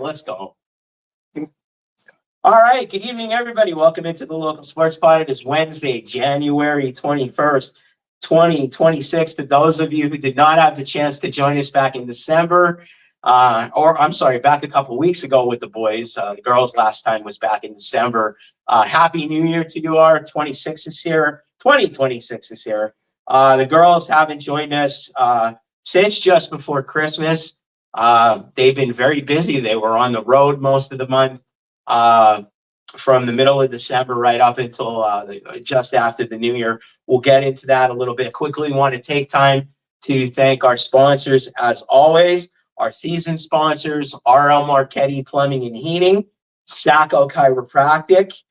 let's go. All right, good evening, everybody. Welcome into the Local Sports Pod. It is Wednesday, January 21st, 2026. To those of you who did not have the chance to join us back in December, back a couple weeks ago with the boys. The girls last time was back in December. Happy New Year to you all. 2026 is here. The girls haven't joined us since just before Christmas. They've been very busy. They were on the road most of the month, from the middle of December right up until just after the New Year. We'll get into that a little bit quickly. We want to take time to thank our sponsors, as always. Our season sponsors, RL Marchetti Plumbing and Heating, Sacco Chiropractic,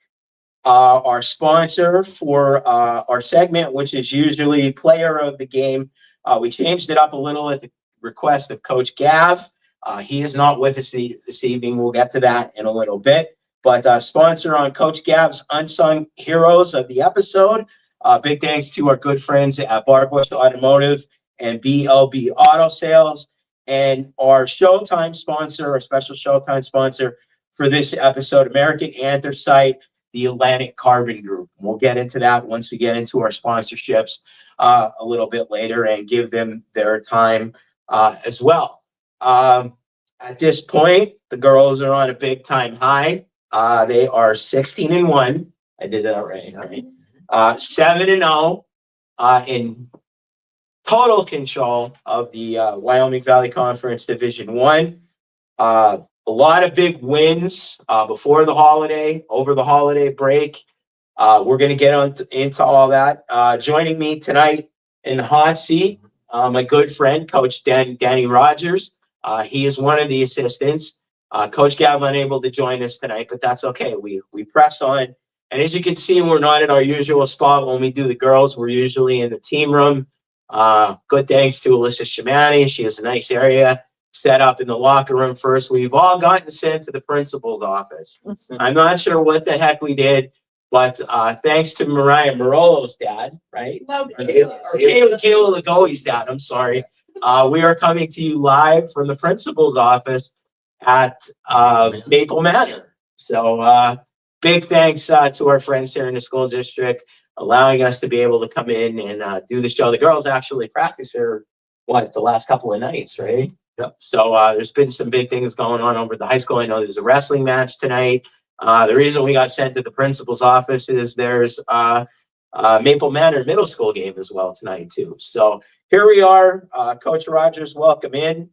our sponsor for our segment, which is usually Player of the Game. We changed it up a little at the request of Coach Gav. He is not with us this evening. We'll get to that in a little bit. But sponsor on Coach Gav's Unsung Heroes of the episode. Big thanks to our good friends at Barbush Automotive and BLB Auto Sales. And our Showtime sponsor, our special Showtime sponsor for this episode, American Anthracite, the Atlantic Carbon Group. We'll get into that once we get into our sponsorships a little bit later and give them their time as well. At this point, the girls are on a big time high. They are 16-1. I did that right? 7-0 in total control of the Wyoming Valley Conference Division I. A lot of big wins before the holiday, over the holiday break. We're going to get into all that. Joining me tonight in the hot seat, my good friend, Coach Danny Rogers. He is one of the assistants. Coach Gav unable to join us tonight, but that's okay. We press on. And as you can see, we're not in our usual spot when we do the girls. We're usually in the team room. Good thanks to Alyssa Shamani. She has a nice area set up in the locker room first. We've all gotten sent to the principal's office. I'm not sure what the heck we did, but thanks to Mariah Marolo's dad, right? No, Kayla Lagoe's dad, I'm sorry. We are coming to you live from the principal's office at Maple Manor. So big thanks to our friends here in the school district, allowing us to be able to come in and do the show. The girls actually practice here, the last couple of nights, right? Yep. So there's been some big things going on over at the high school. I know there's a wrestling match tonight. The reason we got sent to the principal's office is there's Maple Manor Middle School game as well tonight too. So here we are. Coach Rogers, welcome in.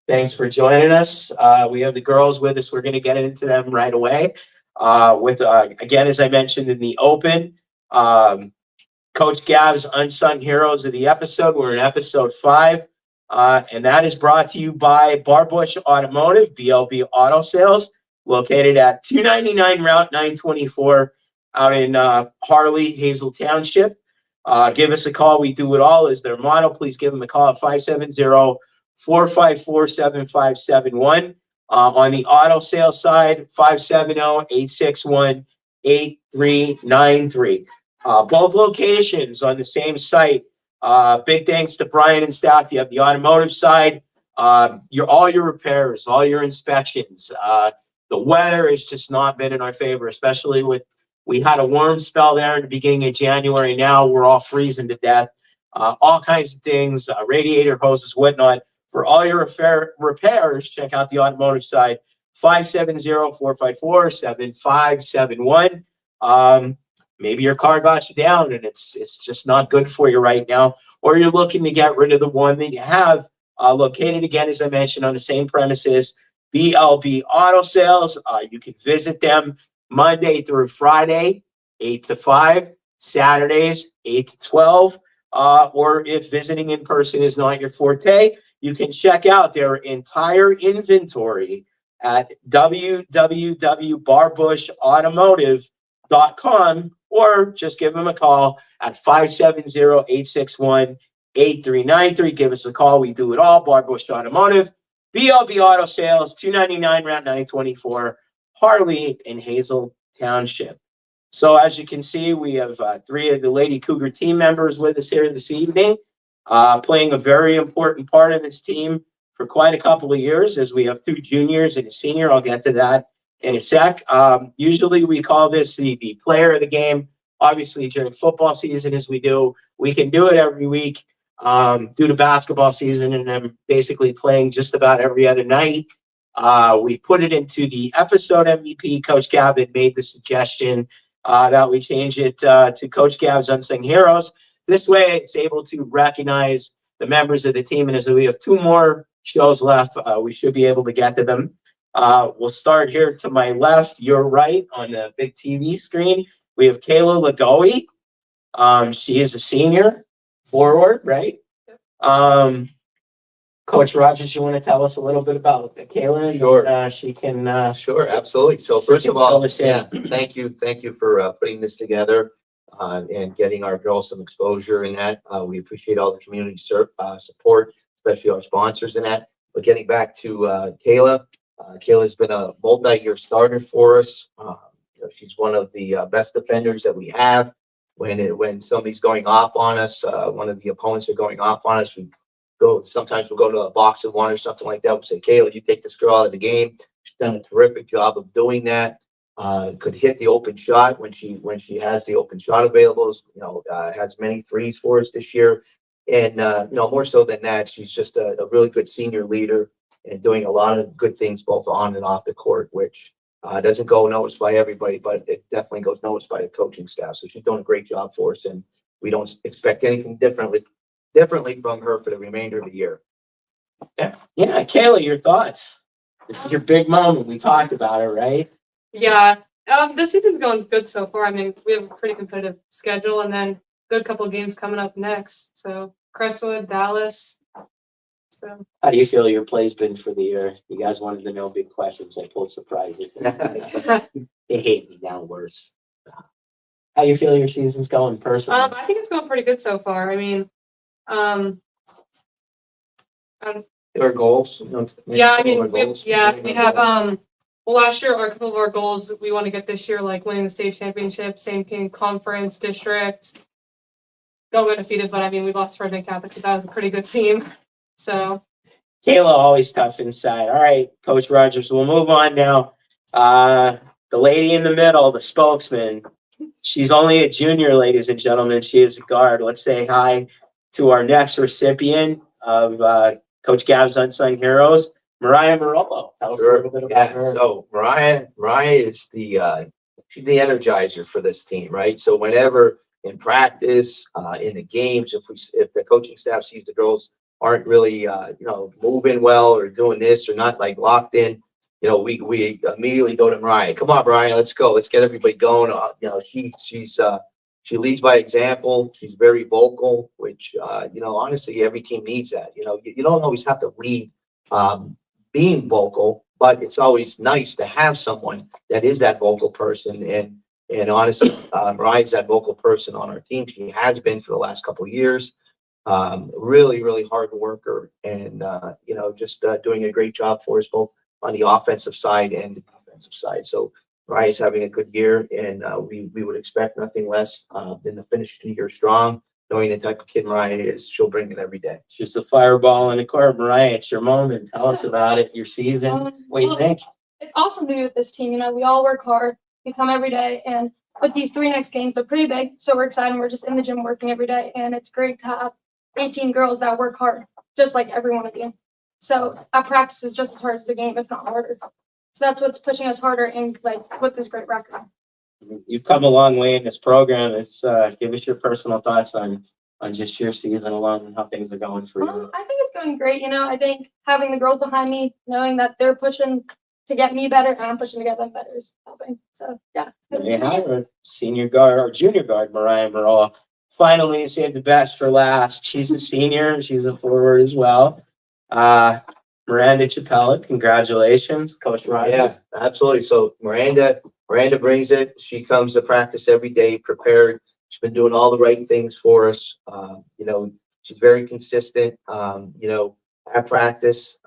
Thanks for joining us. We have the girls with us. We're going to get into them right away. Again, as I mentioned in the open, Coach Gav's Unsung Heroes of the episode. We're in episode 5, and that is brought to you by Barbush Automotive, BLB Auto Sales, located at 299 Route 924 out in Harley, Hazel Township. Give us a call. We do it all is their motto. Please give them a call at 570-454-7571. On the auto sales side, 570-861-8393. Both locations on the same site. Big thanks to Brian and staff. You have the automotive side, all your repairs, all your inspections. The weather has just not been in our favor, especially we had a warm spell there in the beginning of January. Now we're all freezing to death. All kinds of things, radiator hoses, whatnot. For all your repairs, check out the automotive side, 570-454-7571. Maybe your car got you down and it's just not good for you right now, or you're looking to get rid of the one that you have. Located again, as I mentioned, on the same premises, BLB Auto Sales. You can visit them Monday through Friday, 8 to 5, Saturdays, 8 to 12. Or if visiting in person is not your forte, you can check out their entire inventory at www.barbushautomotive.com, or just give them a call at 570-861-8393. Give us a call. We do it all. Barbush Automotive, BLB Auto Sales, 299 Route 924, Harley in Hazel Township. So as you can see, we have 3 of the Lady Cougar team members with us here this evening, playing a very important part of this team for quite a couple of years, as we have 2 juniors and a senior. I'll get to that in a sec. Usually we call this the player of the game. Obviously, during football season, as we do, we can do it every week due to basketball season, and I'm basically playing just about every other night. We put it into the episode MVP. Coach Gavin made the suggestion that we change it to Coach Gav's Unsung Heroes. This way, it's able to recognize the members of the team, and as we have 2 more shows left, we should be able to get to them. We'll start here to my left, your right on the big TV screen. We have Kayla Lagoe. She is a senior forward, right? Coach Rogers, you want to tell us a little bit about Kayla? Sure. She can. Sure, absolutely. So first of all, yeah, thank you for putting this together and getting our girls some exposure in that. We appreciate all the community support, especially our sponsors in that. But getting back to Kayla, Kayla's been a multi-year starter for us. She's one of the best defenders that we have. When somebody's going off on us, one of the opponents are going off on us, sometimes we'll go to a box of 1 or something like that. We'll say, Kayla, you take this girl out of the game. She's done a terrific job of doing that. Could hit the open shot when she has the open shot available. Has many threes for us this year. And, more so than that, she's just a really good senior leader and doing a lot of good things both on and off the court, which doesn't go noticed by everybody, but it definitely goes noticed by the coaching staff. So she's doing a great job for us, and we don't expect anything differently from her for the remainder of the year. Yeah, Kayla, your thoughts? This is your big moment. We talked about it, right? Yeah, this season's going good so far. I mean, we have a pretty competitive schedule, and then good couple of games coming up next. So Crestwood, Dallas. So how do you feel your play's been for the year? You guys wanted to know big questions. I pulled surprises. They hate me now worse. How do you feel your season's going personally? I think it's going pretty good so far. I mean, Our goals. Yeah, I mean, we have well, last year, a couple of our goals we want to get this year, like winning the state championship, same thing, conference, district. Don't go undefeated, but I mean, we lost to Redmond Catholic, so that was a pretty good team. So Kayla, always tough inside. All right, Coach Rogers, we'll move on now. The lady in the middle, the spokesman. She's only a junior, ladies and gentlemen. She is a guard. Let's say hi to our next recipient of Coach Gav's Unsung Heroes, Mariah Marolo. Tell us a little bit about her. So Mariah is she's the energizer for this team, right? So whenever in practice, in the games, if the coaching staff sees the girls aren't really moving well or doing this or not like locked in, we immediately go to Mariah. Come on, Mariah, let's go. Let's get everybody going. She leads by example. She's very vocal, which honestly every team needs that. You don't always have to lead being vocal, but it's always nice to have someone that is that vocal person. And honestly, Mariah's that vocal person on our team. She has been for the last couple of years. Really, really hard worker, and just doing a great job for us both on the offensive side and the defensive side. So Mariah's having a good year, and we would expect nothing less than to finish the year strong. Knowing the type of kid Mariah is, she'll bring it every day. She's a fireball in the court. Mariah, it's your moment. Tell us about it, your season. What do you think? It's awesome to be with this team. We all work hard. We come every day, and with these 3 next games, they're pretty big. So we're excited. We're just in the gym working every day, and it's great to have 18 girls that work hard, just like every one of you. So our practice is just as hard as the game, if not harder. So that's what's pushing us harder and with this great record. You've come a long way in this program. It's give us your personal thoughts on just your season alone and how things are going for you. I think it's going great. I think having the girls behind me, knowing that they're pushing to get me better and I'm pushing to get them better is helping. So yeah. There you have her, senior guard or junior guard, Mariah Marola. Finally, saved the best for last. She's a senior. She's a forward as well. Miranda Chapella, congratulations, Coach Rogers. Yeah, absolutely. So Miranda brings it. She comes to practice every day, prepared. She's been doing all the right things for us. She's very consistent. At practice,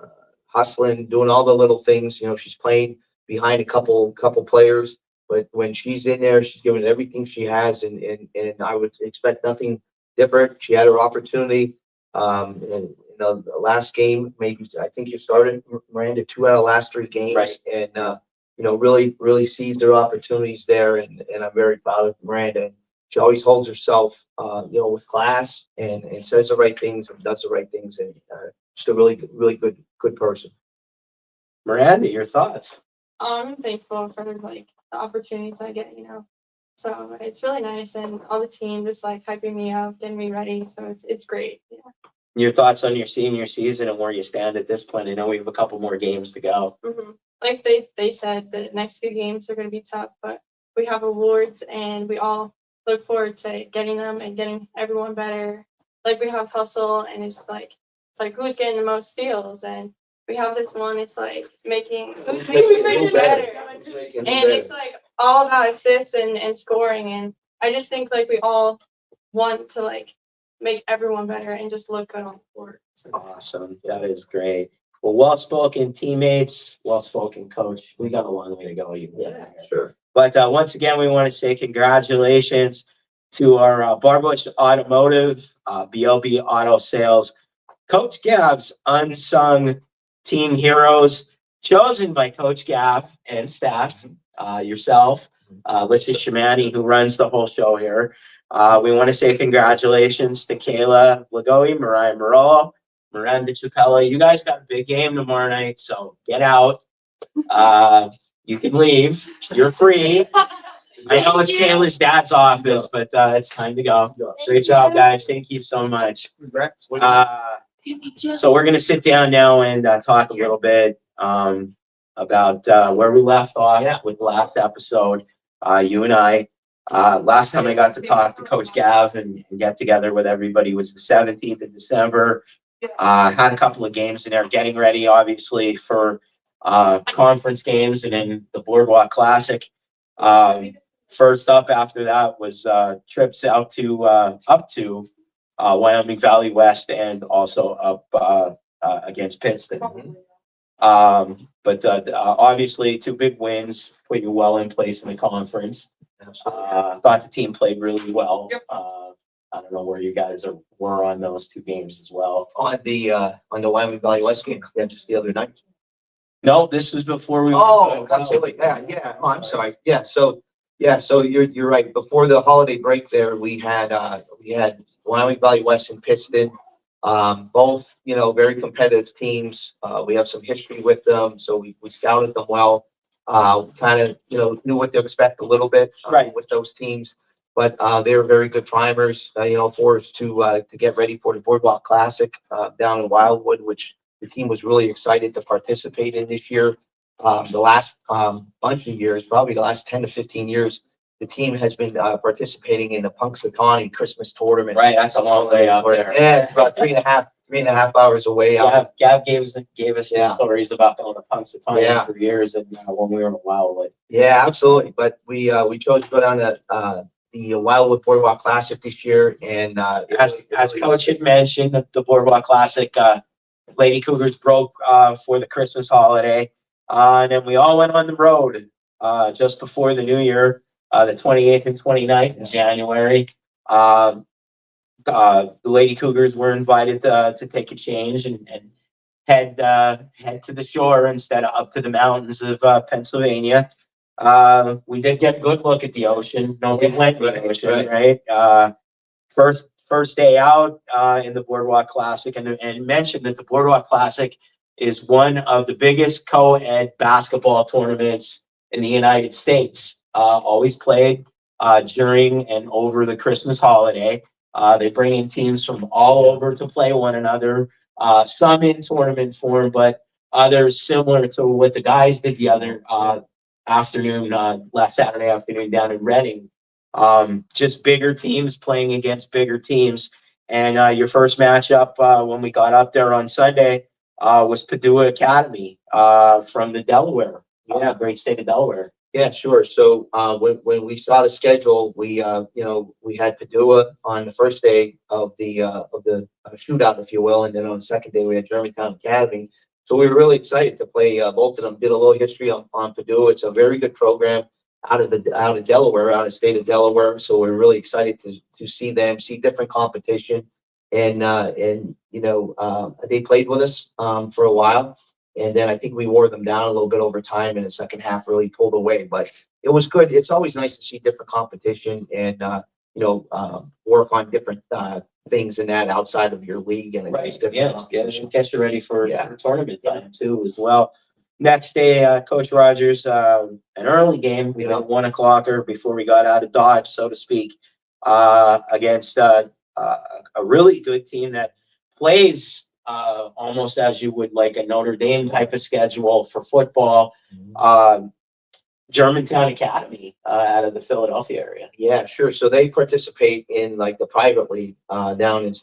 hustling, doing all the little things. She's playing behind a couple players, but when she's in there, she's giving everything she has, and I would expect nothing different. She had her opportunity, and the last game, maybe I think you started Miranda 2 out of the last 3 games, Right. and really seized their opportunities there, and I'm very proud of Miranda. She always holds herself, with class and says the right things and does the right things, and just a really good person. Miranda, your thoughts? I'm thankful for like the opportunities I get, So it's really nice, and all the team just like hyping me up, getting me ready. So it's great. Yeah. Your thoughts on your senior season and where you stand at this point? I know we have a couple more games to go. Like they said, the next few games are going to be tough, but we have awards, and we all look forward to getting them and getting everyone better. Like we have hustle, and it's like who's getting the most steals, and we have this one. It's like who's making it better. And it's like all about assists and scoring. And I just think like we all want to like make everyone better and just look good on the court. So. Awesome. That is great. Well, well-spoken teammates, well-spoken coach. We got a long way to go. Sure. But once again, we want to say congratulations to our Barbush Automotive, BLB Auto Sales, Coach Gav's unsung team heroes, chosen by Coach Gav and staff, yourself, Lisha Shamani, who runs the whole show here. We want to say congratulations to Kayla Lagoe, Mariah Morello, Miranda Chapella. You guys got a big game tomorrow night, so get out. You can leave. You're free. I know it's Kayla's dad's office, but it's time to go. Great job, guys. Thank you so much. So we're going to sit down now and talk a little bit about where we left off with the last episode. You and I. Last time I got to talk to Coach Gav and get together with everybody was the 17th of December. Had a couple of games in there, getting ready, obviously, for conference games and then the Boardwalk Classic. First up after that was trips out to up to Wyoming Valley West and also up against Pittston. But obviously 2 big wins put you well in place in the conference. Thought the team played really well. I don't know where you guys were on those 2 games as well. On the Wyoming Valley West game, just the other night. No, this was before we. Oh, absolutely. Yeah. Oh, I'm sorry. So you're right. Before the holiday break there, we had Wyoming Valley West and Pittston. Both, very competitive teams. We have some history with them, so we scouted them well. Kind of, knew what to expect a little bit with those teams. But they were very good primers, for us to get ready for the Boardwalk Classic down in Wildwood, which the team was really excited to participate in this year. The last bunch of years, probably the last 10 to 15 years, the team has been participating in the Punxsutawney Christmas tournament. Right, that's a long way out there. Yeah, it's about three and a half hours away. Gav gave us his stories about going to Punxsutawney for years, and when we were in Wildwood. Yeah, absolutely. But we chose to go down to the Wildwood Boardwalk Classic this year, and as Coach had mentioned, the Boardwalk Classic, Lady Cougars broke for the Christmas holiday, and then we all went on the road just before the New Year, the 28th and 29th in January. The Lady Cougars were invited to take a change and head to the shore instead of up to the mountains of Pennsylvania. We did get a good look at the ocean. Nobody went to the ocean, right? First day out in the Boardwalk Classic, and mentioned that the Boardwalk Classic is one of the biggest co-ed basketball tournaments in the United States. Always played during and over the Christmas holiday. They bring in teams from all over to play one another. Some in tournament form, but others similar to what the guys did the other afternoon, last Saturday afternoon down in Reading. Just bigger teams playing against bigger teams. And your first matchup when we got up there on Sunday was Padua Academy from the Delaware, great state of Delaware. Yeah, sure. So when we saw the schedule, we had Padua on the first day of the shootout, if you will, and then on the second day we had Germantown Academy. So we were really excited to play both of them. Did a little history on Padua. It's a very good program out of Delaware, out of the state of Delaware. So we're really excited to see them, see different competition, and they played with us for a while, and then I think we wore them down a little bit over time, and the second half really pulled away. But it was good. It's always nice to see different competition and work on different things in that outside of your league and Right, against different yes, get you ready for Yeah. tournament time too as well. Next day, Coach Rogers, an early game, we Yeah. had 1 o'clocker before we got out of Dodge, so to speak, against a really good team that plays almost as you would like a Notre Dame type of schedule for football. Germantown Academy out of the Philadelphia area. Yeah, sure. So they participate in like the private league down in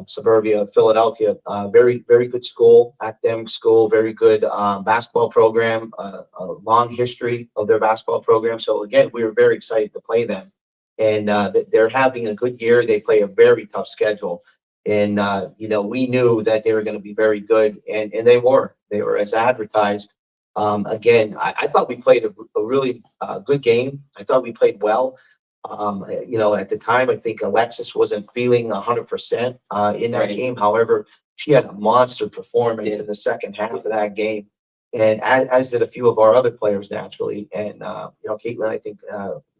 suburbia of Philadelphia. Very, very good school, academic school, very good basketball program, a long history of their basketball program. So again, we were very excited to play them. And they're having a good year. They play a very tough schedule. And, we knew that they were going to be very good. And they were. They were as advertised. Again, I thought we played a really good game. I thought we played well. At the time, I think Alexis wasn't feeling 100% in that Right. game. However, she had a monster performance in the second half of that game, and as did a few of our other players naturally. And Caitlin, I think,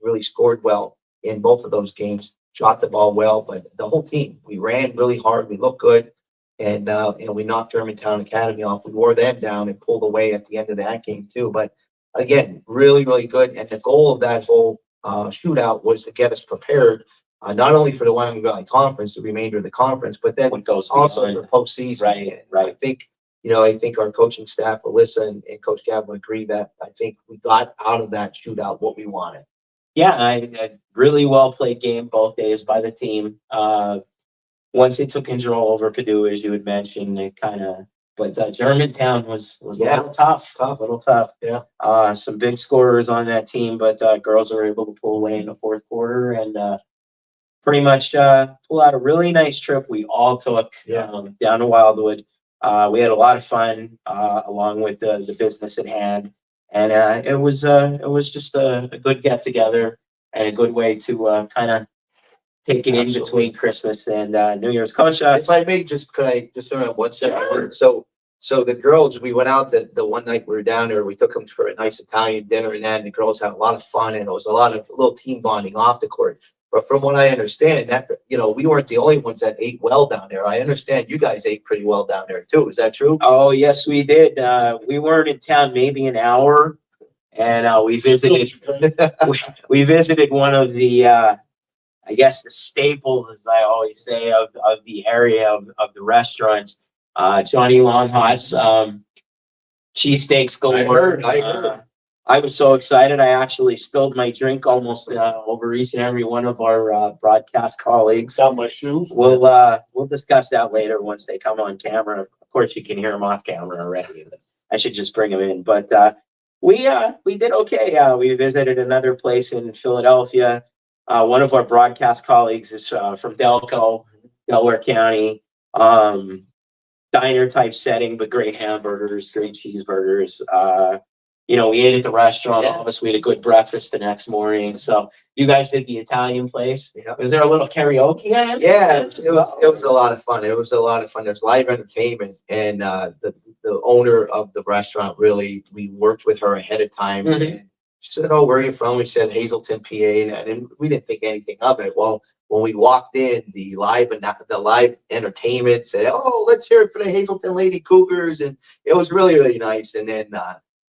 really scored well in both of those games. Shot the ball well, but the whole team, we ran really hard. We looked good. And we knocked Germantown Academy off. We wore them down and pulled away at the end of that game too. But again, really, really good. And the goal of that whole shootout was to get us prepared, not only for the Wyoming Valley Conference, the remainder of the conference, but then What goes also beyond. for postseason. Right, And I think our coaching staff, Alyssa and Coach Gavin, agree that I think we got out of that shootout what we wanted. Yeah, I really well played game both days by the team. Once they took control over Purdue, as you had mentioned, it kind of, but Germantown was a little tough, Yeah. Some big scorers on that team, but girls were able to pull away in the fourth quarter and pretty much pull out a really nice trip. We all took down to Wildwood. We had a lot of fun along with the business at hand, and it was just a good get together and a good way to kind of take it in Absolutely. between Christmas and New Year's. Coach, If I may, could I just interrupt one second? So the girls, we went out the one night we were down there, we took them for a nice Italian dinner and that, and the girls had a lot of fun, and it was a lot of little team bonding off the court. But from what I understand, that, we weren't the only ones that ate well down there. I understand you guys ate pretty well down there too. Is that true? oh yes, we did. We weren't in town maybe an hour, and we visited. we visited one of the I guess the staples, as I always say, of the area of the restaurants. Johnny Longhot's cheesesteaks galore. I heard. I was so excited. I actually spilled my drink almost over each and every one of our broadcast colleagues. Not my shoe. We'll discuss that later once they come on camera. Of course, you can hear them off camera already. I should just bring them in. But we did okay. We visited another place in Philadelphia. One of our broadcast colleagues is from Delaware County. Diner type setting, but great hamburgers, great cheeseburgers. We ate at the restaurant. Yeah. All of us, we had a good breakfast the next morning. So you guys did the Italian place. Yeah. Was there a little karaoke? Yeah, it was a lot of fun. It was a lot of fun. There's live entertainment, and the owner of the restaurant, really, we worked with her ahead of time. Mhm. And she said, "Oh, where are you from?" We said Hazleton, PA, and we didn't think anything of it. Well, when we walked in, the live entertainment said, "Oh, let's hear it for the Hazleton Lady Cougars," and it was really, really nice. And then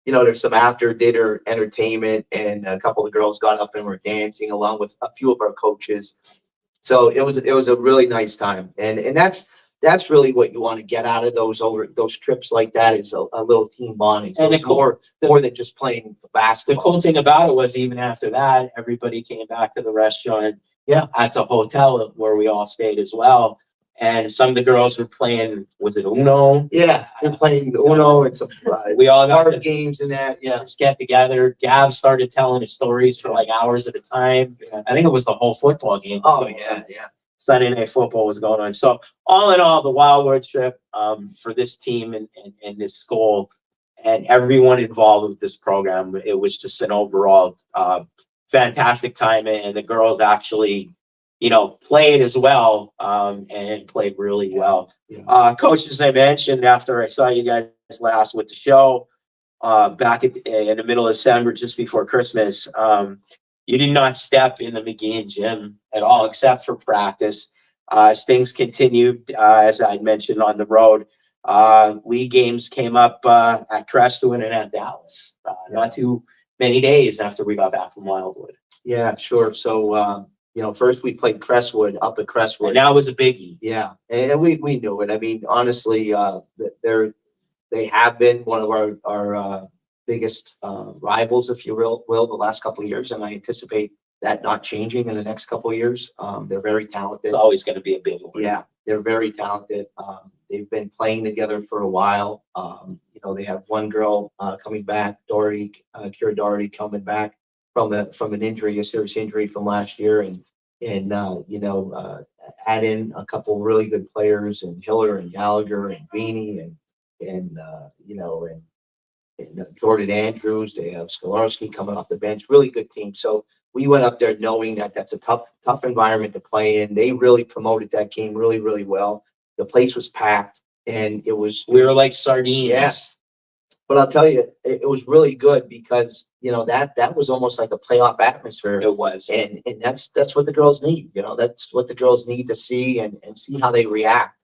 there's some after dinner entertainment, and a couple of the girls got up and were dancing along with a few of our coaches. So it was a really nice time, and that's really what you want to get out of those trips like that, is a little team bonding. So And it's more than just playing The basketball. cool thing about it was even after that, everybody came back to the restaurant. Yeah. At the hotel where we all stayed as well. And some of the girls were playing, was it Uno? Yeah, they're playing Uno and some We all got card to games and that. Yeah, just get together. Gav started telling his stories for like hours at a time. I think it was the whole football game. oh yeah. Sunday night football was going on. So all in all, the Wildwood trip for this team and this school and everyone involved with this program, it was just an overall fantastic time. And the girls actually played as well, and played really well. Yeah. Coach, as I mentioned, after I saw you guys last with the show, back in the middle of December, just before Christmas, you did not step in the McGeehan gym at all, except for practice. As things continued, as I mentioned on the road, league games came up at Crestwood and at Dallas, not too many days after we got back from Wildwood. Yeah, sure. So, first we played Crestwood up at Crestwood. And that was a biggie. Yeah, and we knew it. I mean, honestly, they have been one of our biggest rivals, if you will, the last couple of years, and I anticipate that not changing in the next couple of years. They're very talented. It's always going to be a big one. Yeah, they're very talented. They've been playing together for a while. They have one girl coming back, Kira Doherty, coming back from an injury, a serious injury from last year, and add in a couple really good players, and Hiller and Gallagher and Beanie and Jordan Andrews. They have Skolarski coming off the bench. Really good team. So we went up there knowing that that's a tough environment to play in. They really promoted that game really, really well. The place was packed, and we were like sardines. Yes. But I'll tell you, it was really good because that was almost like a playoff atmosphere. It was, and that's what the girls need. That's what the girls need to see and see how they react.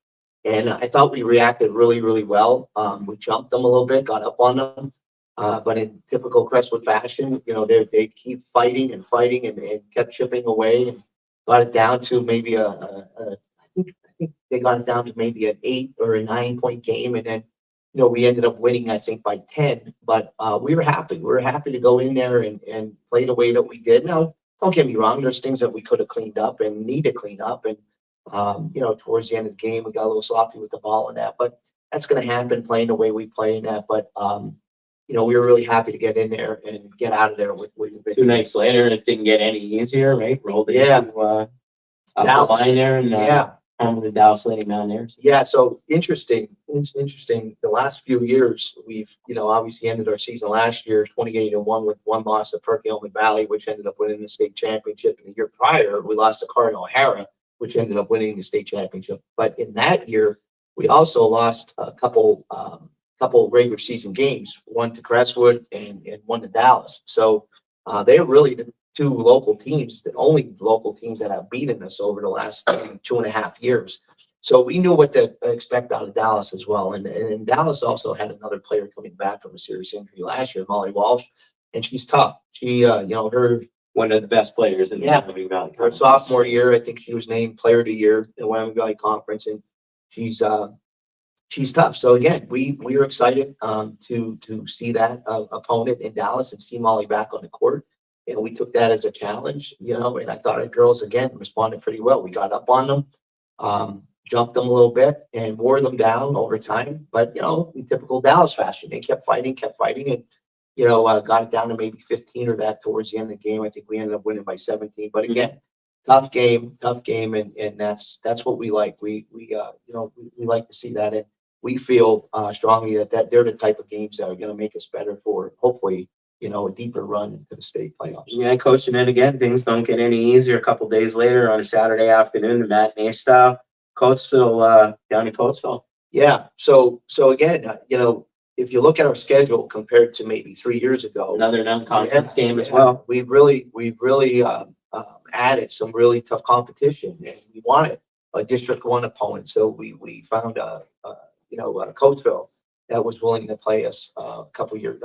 And I thought we reacted really, really well. We jumped them a little bit, got up on them, but in typical Crestwood fashion, they keep fighting and fighting and kept chipping away and got it down to maybe I think they got it down to maybe an 8 or a 9 point game, and then we ended up winning, I think, by 10, but we were happy. We were happy to go in there and play the way that we did. Now, don't get me wrong, there's things that we could have cleaned up and need to clean up. And, towards the end of the game, we got a little sloppy with the ball and that, but that's going to happen playing the way we play in that. But, we were really happy to get in there and get out of there with the 2 nights later, and it didn't get any easier, right? Rolled it into, up the line there, and the Dallas Lady Mountaineers. Yeah, so interesting. The last few years, we've obviously ended our season last year 28-1 with one loss at Perkiomen Valley, which ended up winning the state championship. And the year prior, we lost to Cardinal O'Hara, which ended up winning the state championship. But in that year, we also lost a couple regular season games, one to Crestwood and one to Dallas. So they're really the two local teams, the only local teams that have beaten us over the last 2.5 years. So we knew what to expect out of Dallas as well. And Dallas also had another player coming back from a serious injury last year, Molly Walsh, and she's tough. She, her One of the best players in the Yeah. Wyoming Valley her Conference. sophomore year, I think she was named Player of the Year in the Wyoming Valley Conference, and she's tough. So again, we were excited to see that opponent in Dallas and see Molly back on the court. And we took that as a challenge, and I thought our girls, again, responded pretty well. We got up on them, jumped them a little bit, and wore them down over time. But, in typical Dallas fashion, they kept fighting, and, got it down to maybe 15 or that towards the end of the game. I think we ended up winning by 17. But again, tough game, and that's what we like. We like to see that. And we feel strongly that they're the type of games that are going to make us better for, hopefully, a deeper run into the state playoffs. Yeah, Coach, and then again, things don't get any easier. A couple days later on a Saturday afternoon, the matinee style, Coatesville, down in Coatesville. Yeah. So again, if you look at our schedule compared to maybe 3 years ago, Another non-conference game as yeah, well. we've really added some really tough competition, and we wanted a District 1 opponent. So we found Coatesville that was willing to play us a couple years.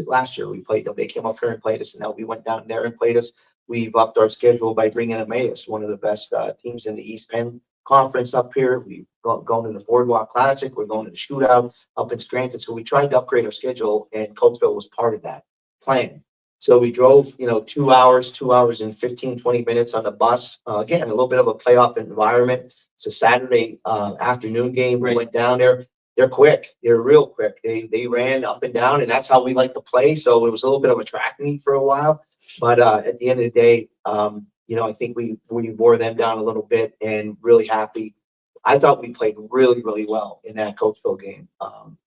Last year we played them. They came up here and played us, and now we went down there and played us. We've upped our schedule by bringing Emmaus, one of the best teams in the East Penn Conference up here. We've going to the Boardwalk Classic. We're going to the Shootout up in Scranton. So we tried to upgrade our schedule, and Coatesville was part of that plan. So we drove, 2 hours and 15, 20 minutes on the bus. Again, a little bit of a playoff environment. It's a Saturday afternoon game. We went down there. They're quick. They're real quick. They ran up and down, and that's how we like to play. So it was a little bit of a track meet for a while. But at the end of the day, I think we wore them down a little bit, and really happy. I thought we played really, really well in that Coatesville game.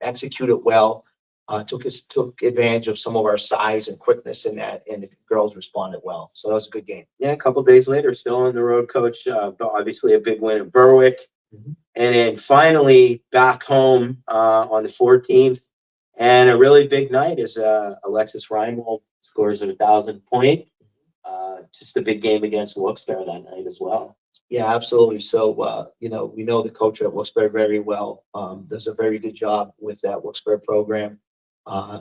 Executed well. took advantage of some of our size and quickness in that, and the girls responded well. So that was a good game. Yeah, a couple days later, still on the road, coach. Obviously a big win in Berwick. Mhm. And then finally back home on the 14th. And a really big night is Alexis Reinwald scores a 1,000-point. Just a big game against Wilkes-Barre that night as well. Yeah, absolutely. So, we know the coach at Wilkes-Barre very well. Does a very good job with that Wilkes-Barre program.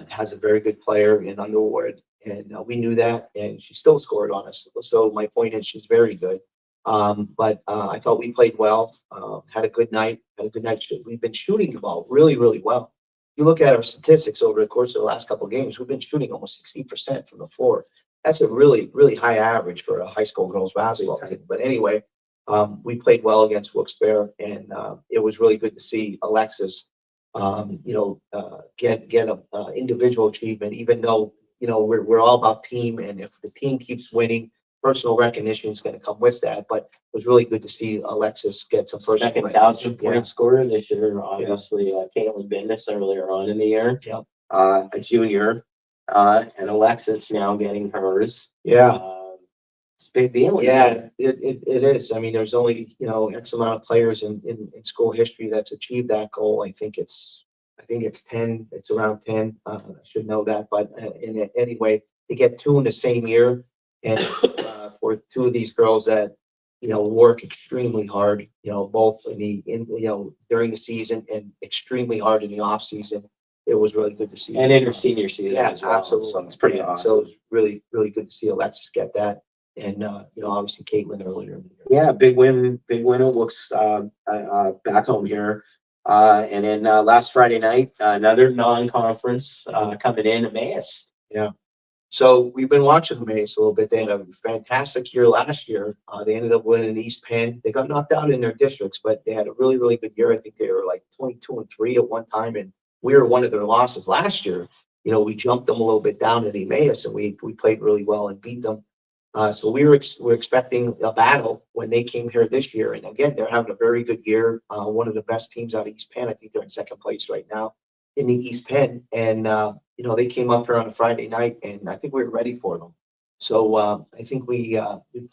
Has a very good player in Underwood, and we knew that, and she still scored on us. So my point is, she's very good. But I thought we played well. Had a good night. We've been shooting the ball really, really well. You look at our statistics over the course of the last couple of games, we've been shooting almost 60% from the floor. That's a really, really high average for a high school girls basketball team. But anyway, we played well against Wilkes-Barre, and it was really good to see Alexis, get a individual achievement. Even though we're all about team, and if the team keeps winning, personal recognition is going to come with that. But it was really good to see Alexis get some personal Second recognition. 1,000-point scorer this year. Obviously, Caitlin Bendis earlier on in the year. Yeah. A junior. And Alexis now getting hers. Yeah. It's a big deal. Yeah, it is. I mean, there's only, X amount of players in school history that's achieved that goal. I think it's 10, it's around 10. I should know that, but anyway, to get two in the same year, and for two of these girls that, work extremely hard, both during the season and extremely hard in the off season. It was really good to see. And in her senior season Yeah, as well. absolutely. So it's pretty Yeah, awesome. so it was really, really good to see Alexis get that. And, obviously Caitlin earlier in the year. Yeah, big win at Wilkes back home here. And then last Friday night, another non-conference coming in, Emmaus. Yeah. So we've been watching Mace a little bit. They had a fantastic year last year. They ended up winning East Penn. They got knocked out in their districts, but they had a really, really good year. I think they were like 22-3 at one time, and we were one of their losses last year. We jumped them a little bit down at Emmaus, and we played really well and beat them. So we're expecting a battle when they came here this year. And again, they're having a very good year. One of the best teams out of East Penn. I think they're in second place right now in the East Penn. And, they came up here on a Friday night, and I think we were ready for them. So I think we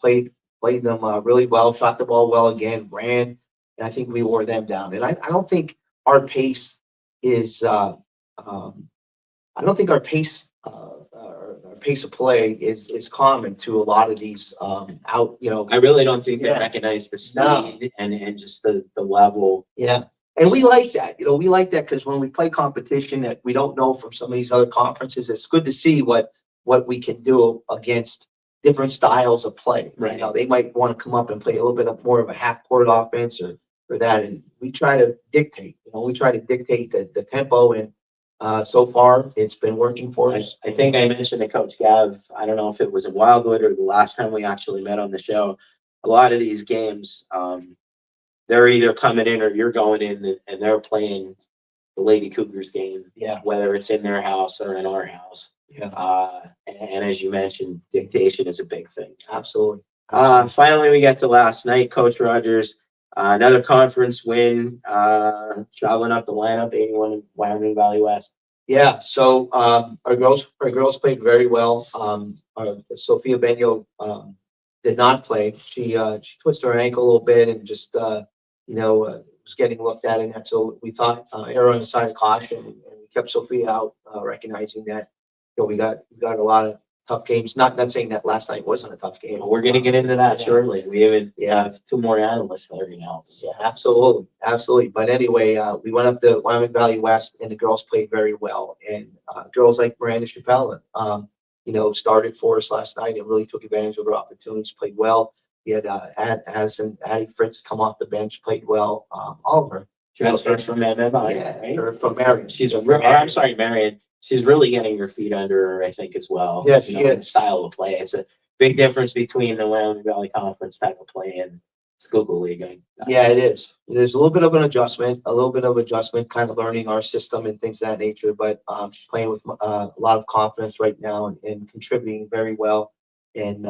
played them really well, shot the ball well again, ran, and I think we wore them down. And I don't think our pace is I don't think our pace of play is common to a lot of these out. I really don't think they Yeah. recognize the speed No. and just the level. Yeah. And we like that, we like that because when we play competition that we don't know from some of these other conferences, it's good to see what we can do against different styles of play. Right. They might want to come up and play a little bit more of a half court offense or that. And we try to dictate, the tempo, and so far it's been working for us. I think I mentioned to Coach Gav, I don't know if it was in Wildwood or the last time we actually met on the show, a lot of these games, they're either coming in or you're going in and they're playing the Lady Cougars game. Yeah. Whether it's in their house or in our house. Yeah. And as you mentioned, dictation is a big thing. Absolutely. Finally, we get to last night, Coach Rogers, another conference win, traveling up the lineup, 81 in Wyoming Valley West. Yeah, so our girls played very well. Sophia Benio did not play. She twisted her ankle a little bit and just was getting looked at, and that. So we thought error on the side of caution, and we kept Sophia out, recognizing that we got a lot of tough games. Not saying that last night wasn't a tough game. We're going to get into that shortly. We even Yeah. have two more analysts that are going to help. Yeah, absolutely. But anyway, we went up to Wyoming Valley West, and the girls played very well. And girls like Miranda Chappelle, started for us last night and really took advantage of her opportunities, played well. We had Addie Fritz come off the bench, played well. All of her. Transfers from MMI, Yeah, right? or from Marion. I'm sorry, Marion. She's really getting her feet under her, I think, as well. Yeah, she is. And style of play. It's a big difference between the Wyoming Valley Conference type of play and Schuylkill League. Yeah, it is. There's a little bit of an adjustment, kind of learning our system and things of that nature. But she's playing with a lot of confidence right now and contributing very well. And,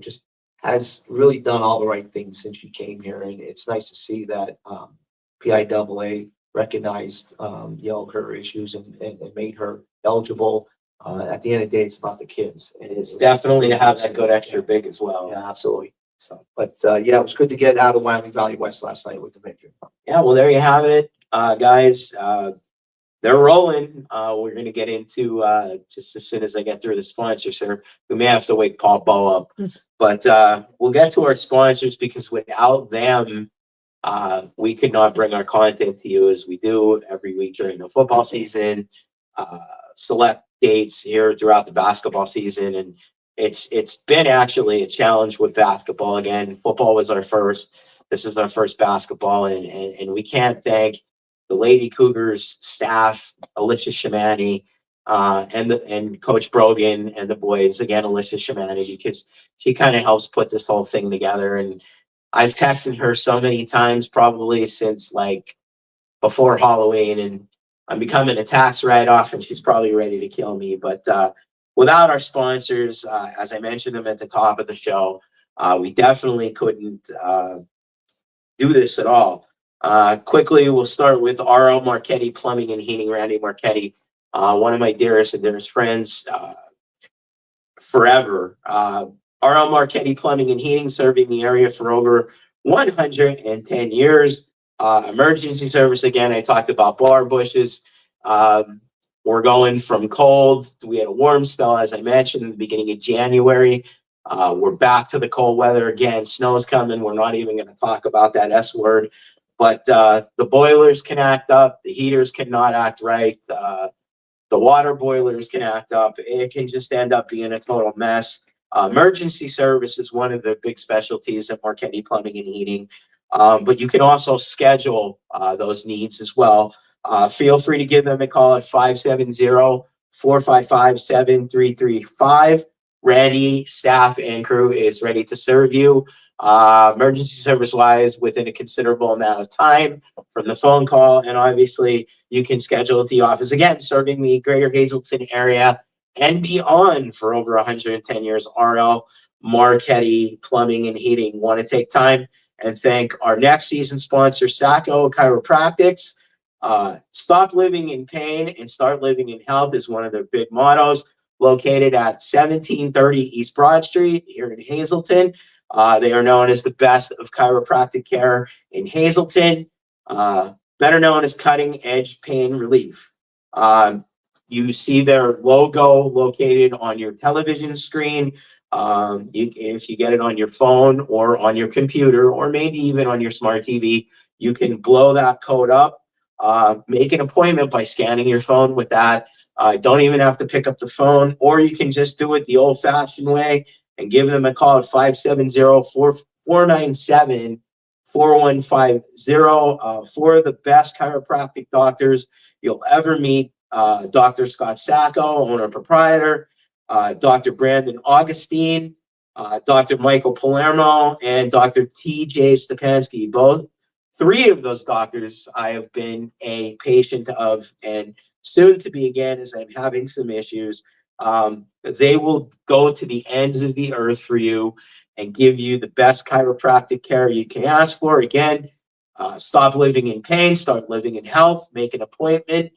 just has really done all the right things since she came here. And it's nice to see that PIAA recognized, her issues and made her eligible. At the end of the day, it's about the kids. And It's definitely to have that good extra big as well. Yeah, absolutely. So, but, it was good to get out of Wyoming Valley West last night with the victory. Yeah, well, there you have it, guys. They're rolling. We're going to get into just as soon as I get through the sponsors here. We may have to wake Paul Bow up, but we'll get to our sponsors because without them, we could not bring our content to you as we do every week during the football season, select dates here throughout the basketball season. And it's been actually a challenge with basketball again. Football was our first. This is our first basketball, and we can't thank the Lady Cougars staff, Alicia Shamani, and Coach Brogan and the boys, again, Alicia Shamani, because she kind of helps put this whole thing together. And I've texted her so many times, probably since like before Halloween, and I'm becoming a tax write-off, and she's probably ready to kill me. But without our sponsors, as I mentioned them at the top of the show, we definitely couldn't do this at all. Quickly, we'll start with R.L. Marchetti Plumbing and Heating. Randy Marchetti, one of my dearest and dearest friends forever. R.L. Marchetti Plumbing and Heating, serving the area for over 110 years. Emergency service, again, I talked about bar bushes. We're going from cold. We had a warm spell, as I mentioned, in the beginning of January. We're back to the cold weather again. Snow's coming. We're not even going to talk about that S word. But the boilers can act up. The heaters cannot act right. The water boilers can act up. It can just end up being a total mess. Emergency service is one of the big specialties at Marchetti Plumbing and Heating. But you can also schedule those needs as well. Feel free to give them a call at 570-455-7335. Randy, staff, and crew is ready to serve you. Emergency service wise, within a considerable amount of time from the phone call. And obviously, you can schedule at the office, again, serving the greater Hazleton area and beyond for over 110 years. RL Marchetti Plumbing and Heating. Want to take time and thank our next season sponsor, Sacco Chiropractics. Stop living in pain and start living in health is one of their big mottos. Located at 1730 East Broad Street here in Hazleton. They are known as the best of chiropractic care in Hazleton, better known as Cutting Edge Pain Relief. You see their logo located on your television screen. If you get it on your phone or on your computer or maybe even on your smart TV, you can blow that code up. Make an appointment by scanning your phone with that. Don't even have to pick up the phone, or you can just do it the old-fashioned way and give them a call at 570-497-4150 for the best chiropractic doctors you'll ever meet. Dr. Scott Sacco, owner-proprietor, Dr. Brandon Augustine, Dr. Michael Palermo, and Dr. T.J. Stepansky. Three of those doctors I have been a patient of, and soon to be again, as I'm having some issues. They will go to the ends of the earth for you and give you the best chiropractic care you can ask for. Again, stop living in pain, start living in health, make an appointment.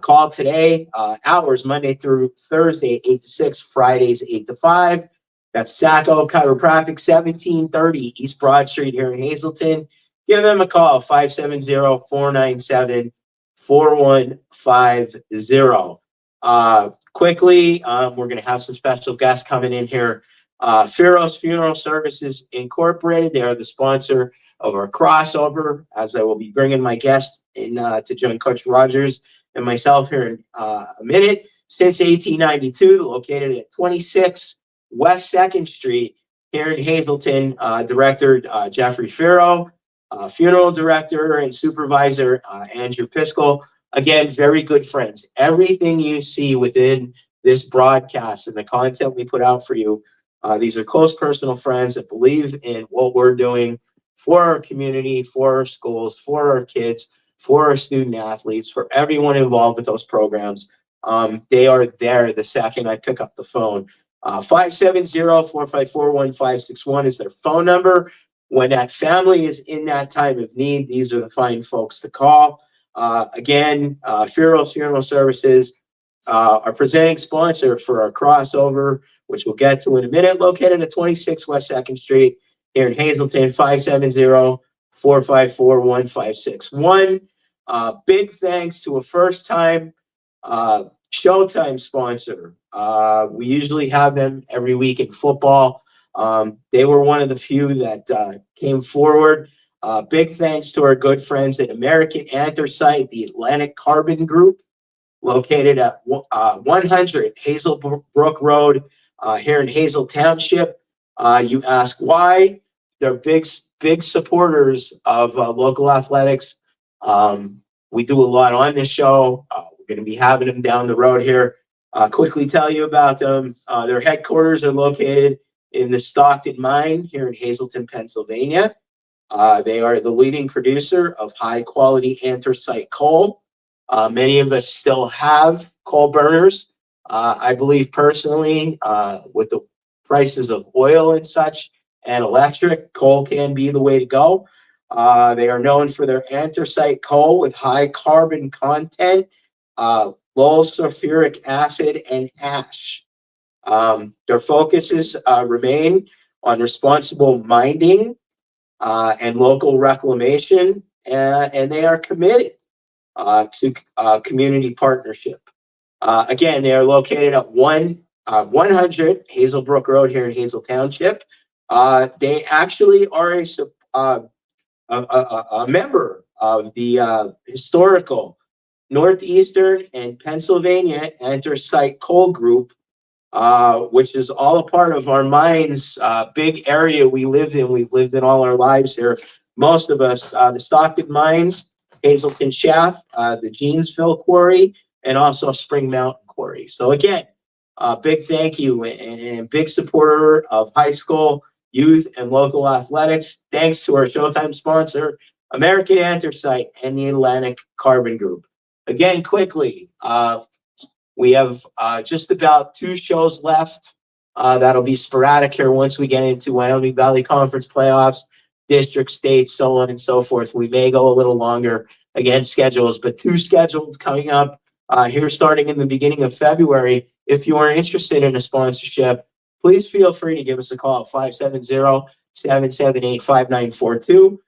Call today, hours Monday through Thursday, 8 to 6, Fridays, 8 to 5. That's Sacco Chiropractic, 1730 East Broad Street here in Hazleton. Give them a call, 570-497-4150. Quickly, we're going to have some special guests coming in here. Firos Funeral Services Incorporated, they are the sponsor of our crossover, as I will be bringing my guest in to join Coach Rogers and myself here in a minute. Since 1892, located at 26 West 2nd Street here in Hazleton. Director Jeffrey Firo. Funeral director and supervisor, Andrew Piskel. Again, very good friends. Everything you see within this broadcast and the content we put out for you, these are close personal friends that believe in what we're doing for our community, for our schools, for our kids, for our student athletes, for everyone involved with those programs. They are there the second I pick up the phone. 570-454-1561 is their phone number. When that family is in that time of need, these are the fine folks to call. Again, Funerals Funeral Services, our presenting sponsor for our crossover, which we'll get to in a minute, located at 26 West 2nd Street here in Hazleton, 570-454-1561. Big thanks to a first-time Showtime sponsor. We usually have them every week in football. They were one of the few that came forward. Big thanks to our good friends at American Anthracite, the Atlantic Carbon Group, located at 100 Hazelbrook Road here in Hazel Township. You ask why? They're big supporters of local athletics. We do a lot on this show. We're going to be having them down the road here. Quickly tell you about them. Their headquarters are located in the Stockton Mine here in Hazleton, Pennsylvania. They are the leading producer of high quality anthracite coal. Many of us still have coal burners. I believe personally, with the prices of oil and such and electric, coal can be the way to go. They are known for their anthracite coal with high carbon content, low sulfuric acid, and ash. Their focuses remain on responsible mining and local reclamation, and they are committed to community partnership. Again, they are located at 100 Hazelbrook Road here in Hazel Township. They actually are a member of the historical Northeastern and Pennsylvania Anthracite Coal Group, which is all a part of our mines, big area we live in. We've lived in all our lives here. Most of us, the Stockton Mines, Hazleton Shaft, the Jeansville Quarry, and also Spring Mountain Quarry. So again, big thank you and big supporter of high school, youth, and local athletics. Thanks to our Showtime sponsor, American Anthracite and the Atlantic Carbon Group. Again, quickly, we have just about 2 shows left. That'll be sporadic here once we get into Wyoming Valley Conference playoffs, district, state, so on and so forth. We may go a little longer, again, schedules, but 2 scheduled coming up here starting in the beginning of February. If you are interested in a sponsorship, please feel free to give us a call at 570-778-5942,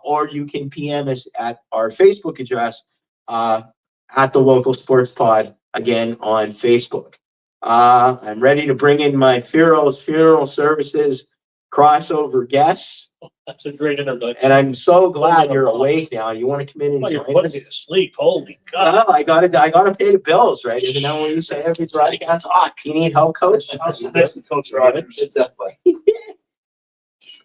or you can PM us at our Facebook address at the Local Sports Pod, again, on Facebook. I'm ready to bring in my Funerals Funeral Services crossover guests. That's a great introduction. And I'm so glad you're awake now. You want to come in and Well, you're join putting us? me to sleep. Holy God. Well, I gotta pay the bills, right? Isn't that what you say every broadcast? You need help, coach? How's the next Coach Rogers? It's up, buddy.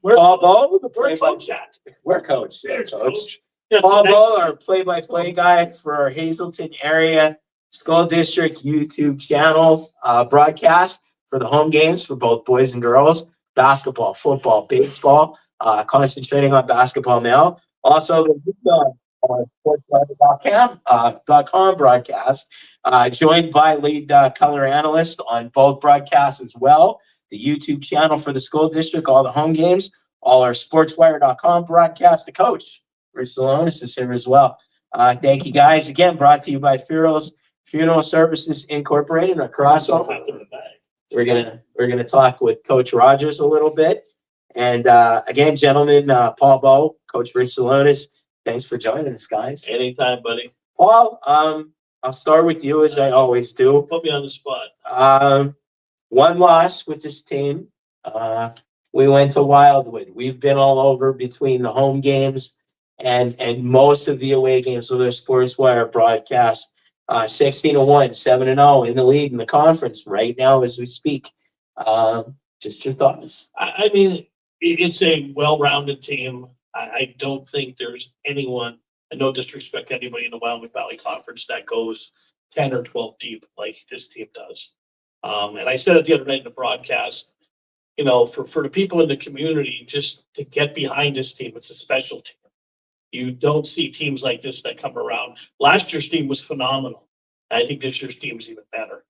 Paul Bo, the Where play-by- Coach at? We're coach. There's Coach. Coach. Yeah, Paul next- Bo, our play-by-play guy for our Hazleton area school district YouTube channel broadcast for the home games for both boys and girls, basketball, football, baseball, concentrating on basketball now. Also, the sportswriter.com broadcast, joined by lead color analyst on both broadcasts as well. The YouTube channel for the school district, all the home games, all our sportswire.com broadcast. The coach, Rich Salonis, is here as well. Thank you guys. Again, brought to you by Funerals Funeral Services Incorporated, our crossover. We're gonna talk with Coach Rogers a little bit. And again, gentlemen, Paul Bo, Coach Rich Salonis, thanks for joining us, guys. Anytime, buddy. Paul, I'll start with you as I always do. Put me on the spot. One loss with this team. We went to Wildwood. We've been all over between the home games and most of the away games with our Sports Wire broadcast. 16-1, 7-0 in the league in the conference right now as we speak. Just your thoughts. I mean, it's a well-rounded team. I don't think there's anyone, and no disrespect to anybody in the Wyoming Valley Conference, that goes 10 or 12 deep like this team does. And I said it the other night in the broadcast, you know, for the people in the community, just to get behind this team, it's a special team. You don't see teams like this that come around. Last year's team was phenomenal. I think this year's team is even better.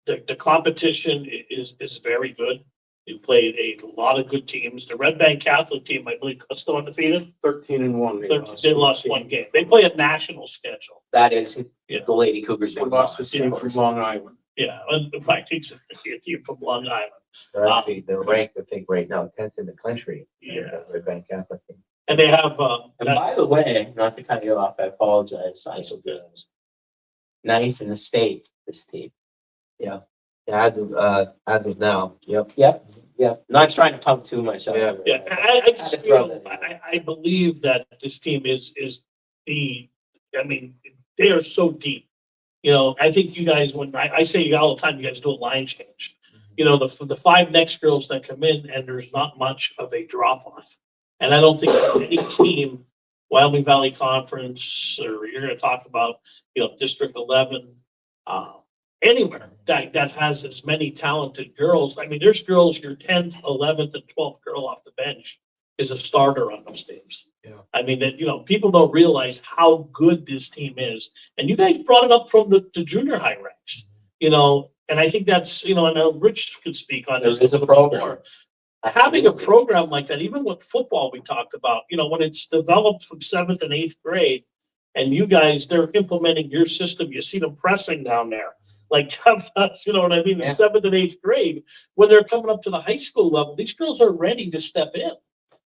The competition is very good. We played a lot of good teams. The Red Bank Catholic team, I believe, was still undefeated. 13-1. They lost one game. They play a national schedule. That is Yeah. the Lady Cougars. They won lost the loss, team of from course. Long Island. Yeah, and right, exactly. A team from Long Island. They're actually, they're ranked, I think, right now, 10th in the country. Yeah. Red Bank Catholic team. And they have, And by the way, not to cut you off, I apologize. I also did ninth in the state. This team. Yeah, as of now. Yep. Not trying to pump too much. up. Yeah. yeah, I just Had to throw feel, that in. I believe that this team is I mean, they are so deep. You know, I think you guys, when I say all the time, you guys do a line change. You know, the 5 next girls that come in, and there's not much of a drop off. And I don't think there's any team, Wyoming Valley Conference, or you're going to talk about, you know, District 11, anywhere that has as many talented girls. I mean, there's girls, your 10th, 11th, and 12th girl off the bench is a starter on those teams. Yeah. I mean, that, you know, people don't realize how good this team is. And you guys brought it up from the junior high ranks, you know, and I think that's, you know, I know Rich could speak on There this. is a little bit program. more. Having a program like that, even with football, we talked about, you know, when it's developed from 7th and 8th grade, and you guys, they're implementing your system, you see them pressing down there. Like, you know what I mean? Yeah. In 7th and 8th grade, when they're coming up to the high school level, these girls are ready to step in.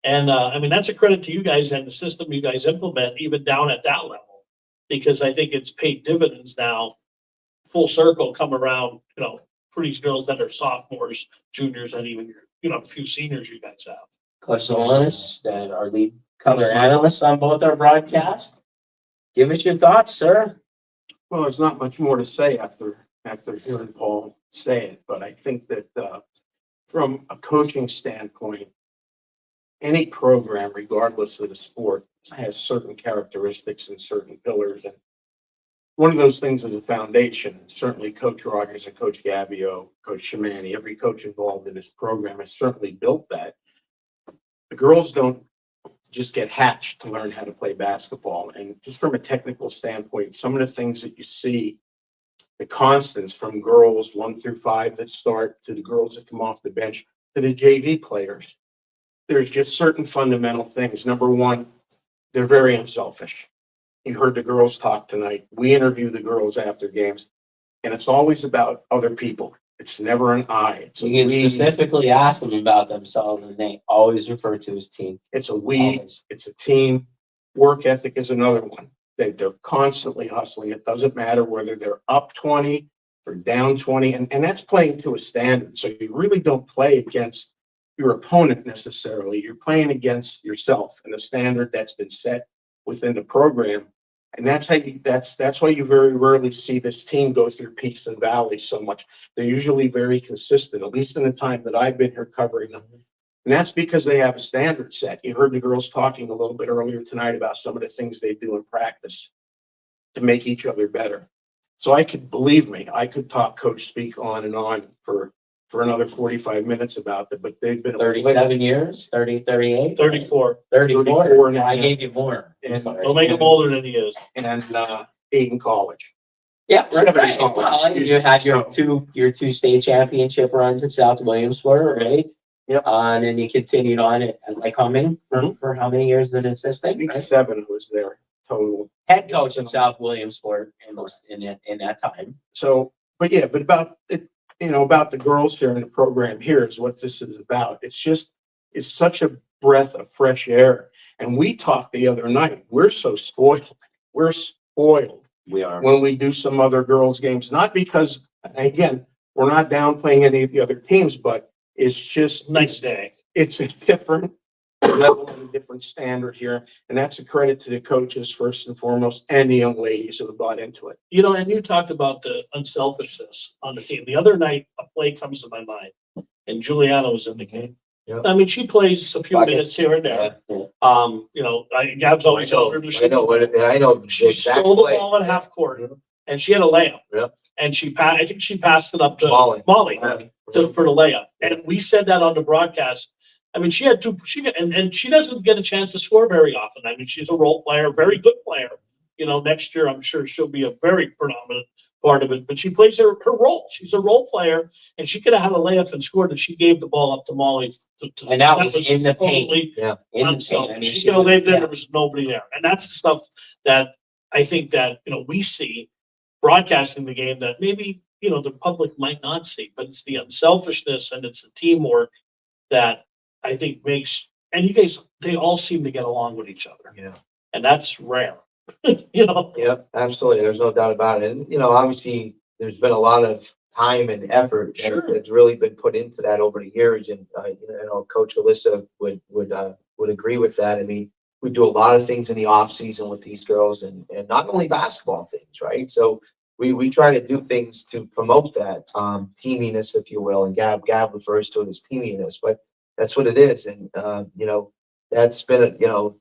And, I mean, that's a credit to you guys and the system you guys implement even down at that level. Because I think it's paid dividends now, full circle, come around, you know, for these girls that are sophomores, juniors, and even, you know, a few seniors you guys have. Coach Solonis, our lead color analyst on both our broadcasts. Give us your thoughts, sir. Well, there's not much more to say after hearing Paul say it, but I think that from a coaching standpoint, any program, regardless of the sport, has certain characteristics and certain pillars. And one of those things is a foundation. Certainly Coach Rogers and Coach Gabbio, Coach Shimani, every coach involved in this program has certainly built that. The girls don't just get hatched to learn how to play basketball. And just from a technical standpoint, some of the things that you see, the constants from girls 1 through 5 that start to the girls that come off the bench to the JV players, there's just certain fundamental things. Number one, they're very unselfish. You heard the girls talk tonight. We interview the girls after games, and it's always about other people. It's never an I. It's a You can we. specifically ask them about themselves, and they always refer to as team. It's a we. Always. It's a team. Work ethic is another one. They're constantly hustling. It doesn't matter whether they're up 20 or down 20, and that's playing to a standard. So you really don't play against your opponent necessarily. You're playing against yourself and the standard that's been set within the program. And that's why you very rarely see this team go through peaks and valleys so much. They're usually very consistent, at least in the time that I've been here covering them. And that's because they have a standard set. You heard the girls talking a little bit earlier tonight about some of the things they do in practice to make each other better. So I could talk Coach Speak on and on for another 45 minutes about that, but they've been 37 years, 30, 38, 34. 34. 34 and a I half. gave you more. I'm And- sorry. Don't make him older than he is. and Aiden College. Yeah, right. 70 college, Well, excuse you me. had your two state championship runs at South Williamsport, right? Yep. And then you continued on at Lycoming Mhm. for how many years as an I assistant? think Right? 7 was there total. Head coach at South Williamsport in that time. So, but about it, about the girls here in the program here is what this is about. It's such a breath of fresh air. And we talked the other night, we're so spoiled. We're spoiled We are. when we do some other girls games, not because, again, we're not downplaying any of the other teams, but it's just, Nice day. it's a different level and a different standard here. And that's a credit to the coaches first and foremost, and the young ladies who have bought into it. You know, and you talked about the unselfishness on the team. The other night, a play comes to my mind, and Juliana was in the game. Yeah. I mean, she plays a few Buckets. minutes here and there. Yeah. You know, Gab's always told her to shoot. I know the She exact stole the play. ball in half court, and she had a layup. Yep. And I think she passed it up to Molly. Molly for the layup. And we said that on the broadcast. I mean, she doesn't get a chance to score very often. I mean, she's a role player, very good player, you know, next year, I'm sure she'll be a very predominant part of it, but she plays her role. She's a role player, and she could have had a layup and scored, and she gave the ball up to Molly. And that was in the paint. totally Yeah. In the paint. I unselfish. mean, She could have laid there, yeah. there was nobody there. And that's the stuff that I think that, you know, we see broadcasting the game that maybe, you know, the public might not see, but it's the unselfishness and it's the teamwork that I think makes, and you guys, they all seem to get along with each other. Yeah. And that's rare, you know? Yep, absolutely. There's no doubt about it. And, you know, obviously, there's been a lot of time and effort Sure. that's really been put into that over the years. And, you know, Coach Alyssa would agree with that. I mean, we do a lot of things in the off season with these girls and not only basketball things, right? So we try to do things to promote that, teaminess, if you will. And Gab refers to it as teaminess, but that's what it is. And, you know, that's been, you know,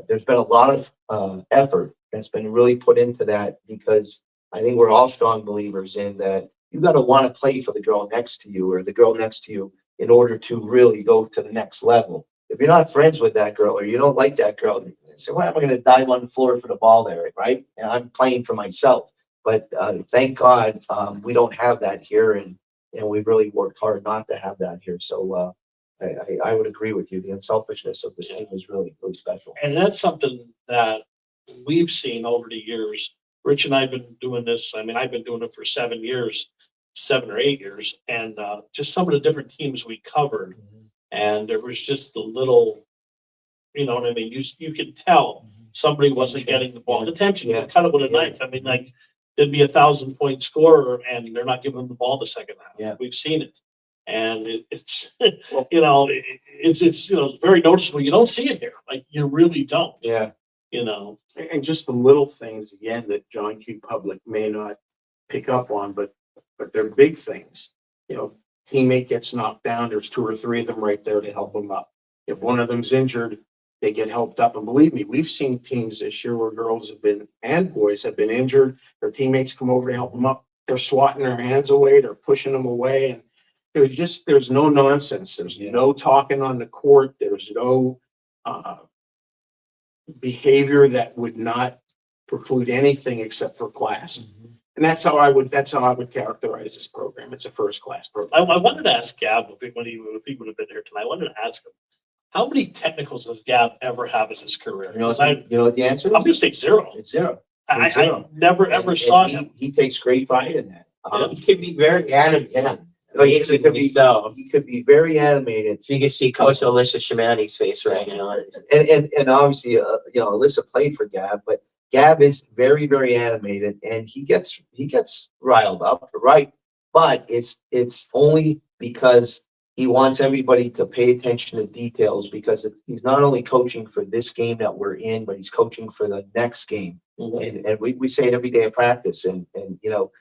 there's been a lot of effort that's been really put into that because I think we're all strong believers in that you got to want to play for the girl next to you or the girl next to you in order to really go to the next level. If you're not friends with that girl or you don't like that girl, so why am I going to dive on the floor for the ball there, right? And I'm playing for myself. But thank God we don't have that here, and we've really worked hard not to have that here. So I would agree with you. The unselfishness of this team is really, really special. And that's something that we've seen over the years. Rich and I have been doing this. I mean, I've been doing it for 7 years, 7 or 8 years, and just some of the different teams we covered. And there was just a little, you know what I mean? You could tell somebody wasn't getting the ball attention. You cut it with a knife. I mean, like there'd be 1,000-point scorer, and they're not giving them the ball the second half. Yeah. We've seen it, and it's you know it's you know very noticeable. You don't see it here, like you really don't. Yeah. You know. And just the little things again that John Q. Public may not pick up on, but they're big things. You know, teammate gets knocked down, there's 2 or 3 of them right there to help them up. If one of them's injured, they get helped up. And believe me, we've seen teams this year where girls have been and boys have been injured. Their teammates come over to help them up. They're swatting their hands away, they're pushing them away, and there's no nonsense. There's no talking on the court. There's no behavior that would not preclude anything except for class. And that's how I would characterize this program. It's a first class program. I wanted to ask Gab if he would have been here tonight. I wanted to ask him how many technicals does Gab ever have in his career? You know what the answer is? I'm gonna say 0. It's 0. I never ever saw him. He takes great pride in that. He can be very animated. Yeah. He could be so. He could be very animated. You can see Coach Alyssa Shimani's face right now. And obviously, you know, Alyssa played for Gab, but Gab is very, very animated, and he gets riled up, right? But it's only because he wants everybody to pay attention to details because he's not only coaching for this game that we're in, but he's coaching for the next game. And we say it every day of practice, and you know,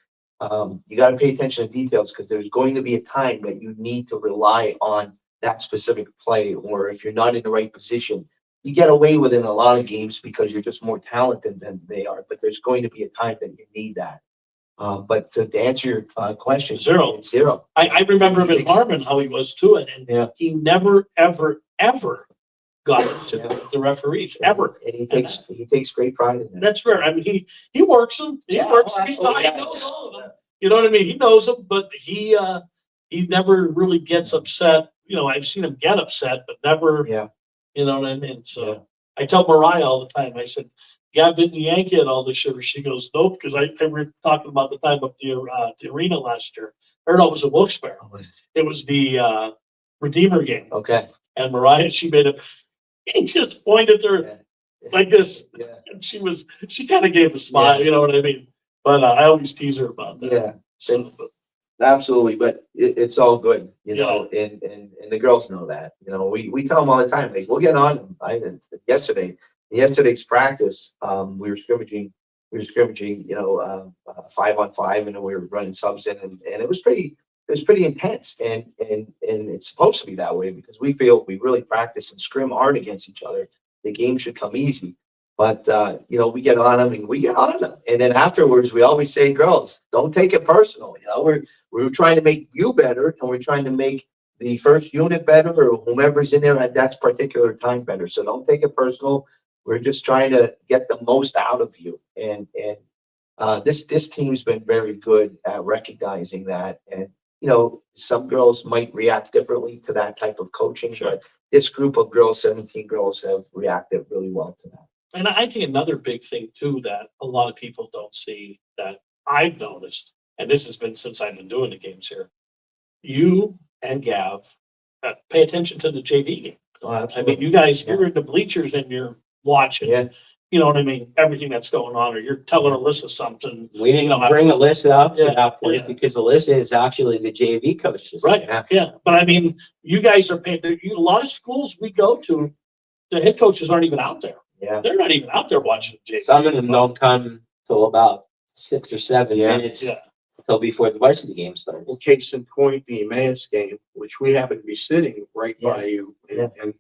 you got to pay attention to details because there's going to be a time that you need to rely on that specific play, or if you're not in the right position, you get away with it in a lot of games because you're just more talented than they are. But there's going to be a time that you need that. But to answer your question, 0. it's 0. I remember him in Harmon how he was too, and he never ever got it to the referees ever. And he takes great pride in that. That's rare. I mean, he works them. He works them. He knows all of them. You know what I mean? He knows them, but he never really gets upset. You know, I've seen him get upset, but never. Yeah. You know what I mean? So I tell Mariah all the time. I said, "Gab didn't yank it all this year." She goes, "Nope," because I were talking about the time up the arena last year. Or no, it was a Wilkes-Barre. It was the Redeemer game. Okay. And Mariah, she made it. He just pointed her like this, and she kind of gave a smile. You know what I mean? But I always tease her about that. Yeah. So, Absolutely, but it's all good, you know, and the girls know that. You know, we tell them all the time, like, we'll get on them. Yesterday's practice, we were scrimmaging, you know, 5-on-5, and then we were running subs in, and it was pretty intense, and it's supposed to be that way because we feel if we really practice and scrim hard against each other, the game should come easy. But, you know, we get on them. And then afterwards, we always say, girls, don't take it personal. You know, we're trying to make you better, and we're trying to make the first unit better or whomever's in there at that particular time better. So don't take it personal. We're just trying to get the most out of you. This team's been very good at recognizing that. And, you know, some girls might react differently to that type of coaching, but this group of girls, 17 girls, have reacted really well to that. And I think another big thing too that a lot of people don't see that I've noticed, and this has been since I've been doing the games here, you and Gav pay attention to the JV game. Oh, I mean, you guys, you're in the bleachers and you're watching, Yeah. you know what I mean, everything that's going on, or you're telling Alyssa something. We didn't You know, bring Alyssa up to Yeah, that point yeah. because Alyssa is actually the JV coach. this Right, year. yeah, but I mean, you guys are paying, a lot of schools we go to, the head coaches aren't even out there. Yeah. They're not even out there watching the JV. Some of them don't come till about 6 or 7 Yeah. minutes Yeah, till before the varsity game starts. Well, case in point, the Emmaus game, which we happen to be sitting right by you. And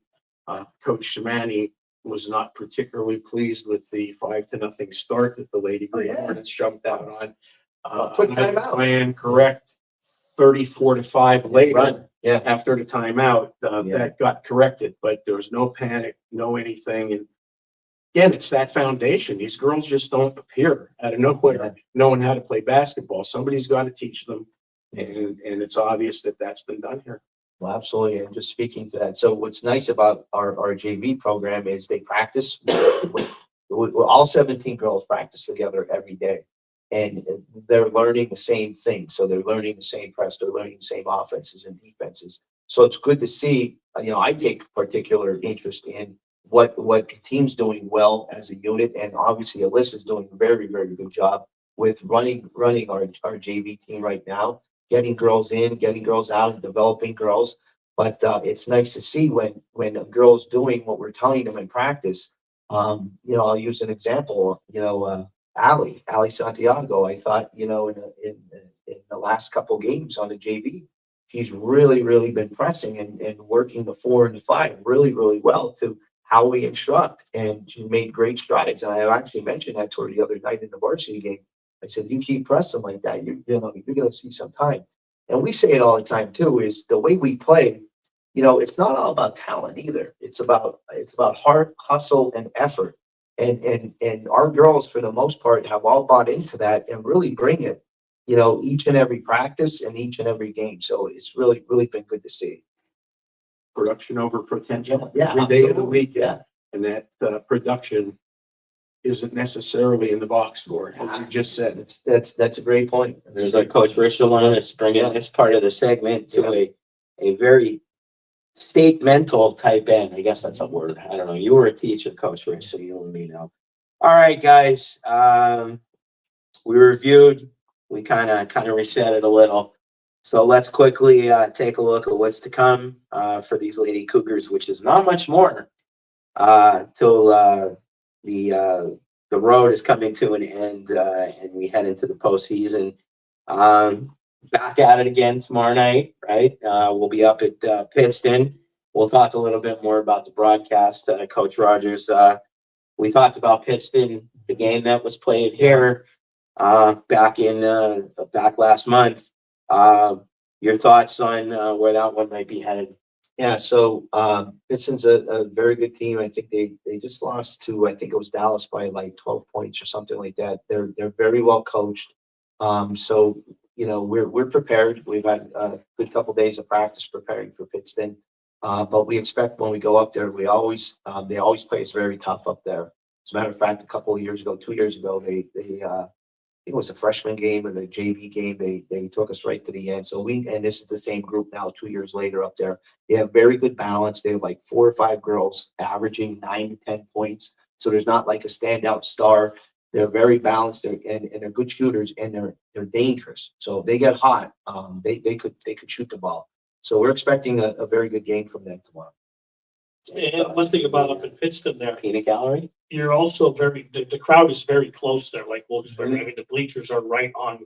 Coach Samani was not particularly pleased with the 5-0 start that the Lady Green yeah. Hornets jumped out on. Quick And I timeout. ran correct 34-5 later. Run. Yeah. After the timeout, Yeah. that got corrected, but there was no panic, no anything. And again, it's that foundation. These girls just don't appear out of nowhere knowing how to play basketball. Somebody's got to teach them. And it's obvious that that's been done here. Well, absolutely. And just speaking to that. So what's nice about our JV program is they practice all 17 girls practice together every day. And they're learning the same thing. So they're learning the same press, they're learning the same offenses and defenses. So it's good to see, you know, I take particular interest in what the team's doing well as a unit. And obviously Alyssa's doing a very, very good job with running our JV team right now, getting girls in, getting girls out, and developing girls. But it's nice to see when a girl's doing what we're telling them in practice. You know, I'll use an example, you know, Ali Santiago, I thought, you know, in the last couple games on the JV, she's really been pressing and working the 4 and the 5 really well to how we instruct. And she made great strides. And I actually mentioned that to her the other night in the varsity game. I said, you keep pressing like that, you're going to see some time. And we say it all the time too, is the way we play, you know, it's not all about talent either. It's about heart, hustle, and effort. And our girls, for the most part, have all bought into that and really bring it, you know, each and every practice and each and every game. So it's really been good to see. Production over potential. Yeah, Every day of the absolutely. week. Yeah. And that production isn't necessarily in the box score, as you just said. That's a great point. There's our coach Rich Delon that's bringing this part of the segment to a very statemental type end. I guess that's a word. I don't know. You were a teacher, Coach Rich, so you and me know. All right, guys. We reviewed. We kind of reset it a little. So let's quickly take a look at what's to come for these Lady Cougars, which is not much more till the road is coming to an end and we head into the postseason. Back at it again tomorrow night, right? We'll be up at Pittston. We'll talk a little bit more about the broadcast. Coach Rogers, we talked about Pittston, the game that was played here back last month. Your thoughts on where that one might be headed? Yeah, so Pittston's a very good team. I think they just lost to, I think it was Dallas by like 12 points or something like that. They're very well coached. So you know, we're prepared. We've had a good couple days of practice preparing for Pittston. But we expect when we go up there, they always play us very tough up there. As a matter of fact, a couple of years ago, 2 years ago, they it was a freshman game or the JV game. They took us right to the end. So and this is the same group now 2 years later up there. They have very good balance. They have like 4 or 5 girls averaging 9 to 10 points. So there's not like a standout star. They're very balanced and they're good shooters and they're dangerous. So if they get hot, they could shoot the ball. So we're expecting a very good game from them tomorrow. and one thing about up in Pittston there, Peanut gallery? you're also the crowd is very close there, like Wilkes-Barre. I mean, the bleachers are right on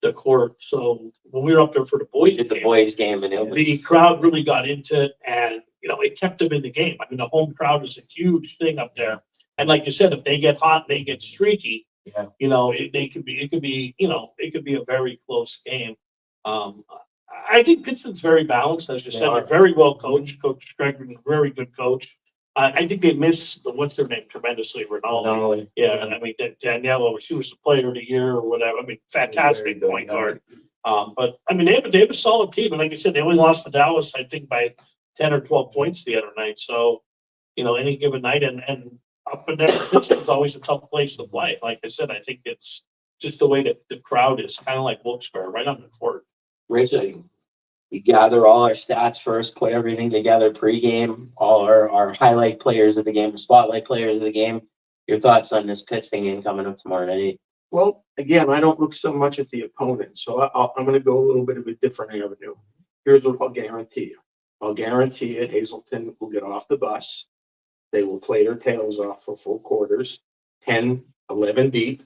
the court. So when we were up there for the boys Did the game, boys game and it the was crowd really got into it and, you know, it kept them in the game. I mean, the home crowd is a huge thing up there. And like you said, if they get hot, they get streaky, Yeah. you know, it could be, you know, it could be a very close game. I think Pittston's very balanced. As you said, they're very well coached. Coach Gregory, very good coach. I think they miss what's their name tremendously, Ronaldo. Yeah, and I mean, Daniela, she was the player of the year or whatever. I mean, fantastic Very point good, guard. But I mean, they have a solid team. And like I said, they only lost to Dallas, I think, by 10 or 12 points the other night. So, any given night and up and down, it's always a tough place to play. Like I said, I think it's just the way that the crowd is kind of like Wilkes-Barre, right on the court. Rich, we gather all our stats first, put everything together pregame, all our highlight players of the game, spotlight players of the game. Your thoughts on this Pittston game coming up tomorrow night? Well, again, I don't look so much at the opponent, so I'm going to go a little bit of a different avenue. Here's what I'll guarantee you. I'll guarantee you Hazelton will get off the bus. They will play their tails off for full quarters, 10, 11 deep,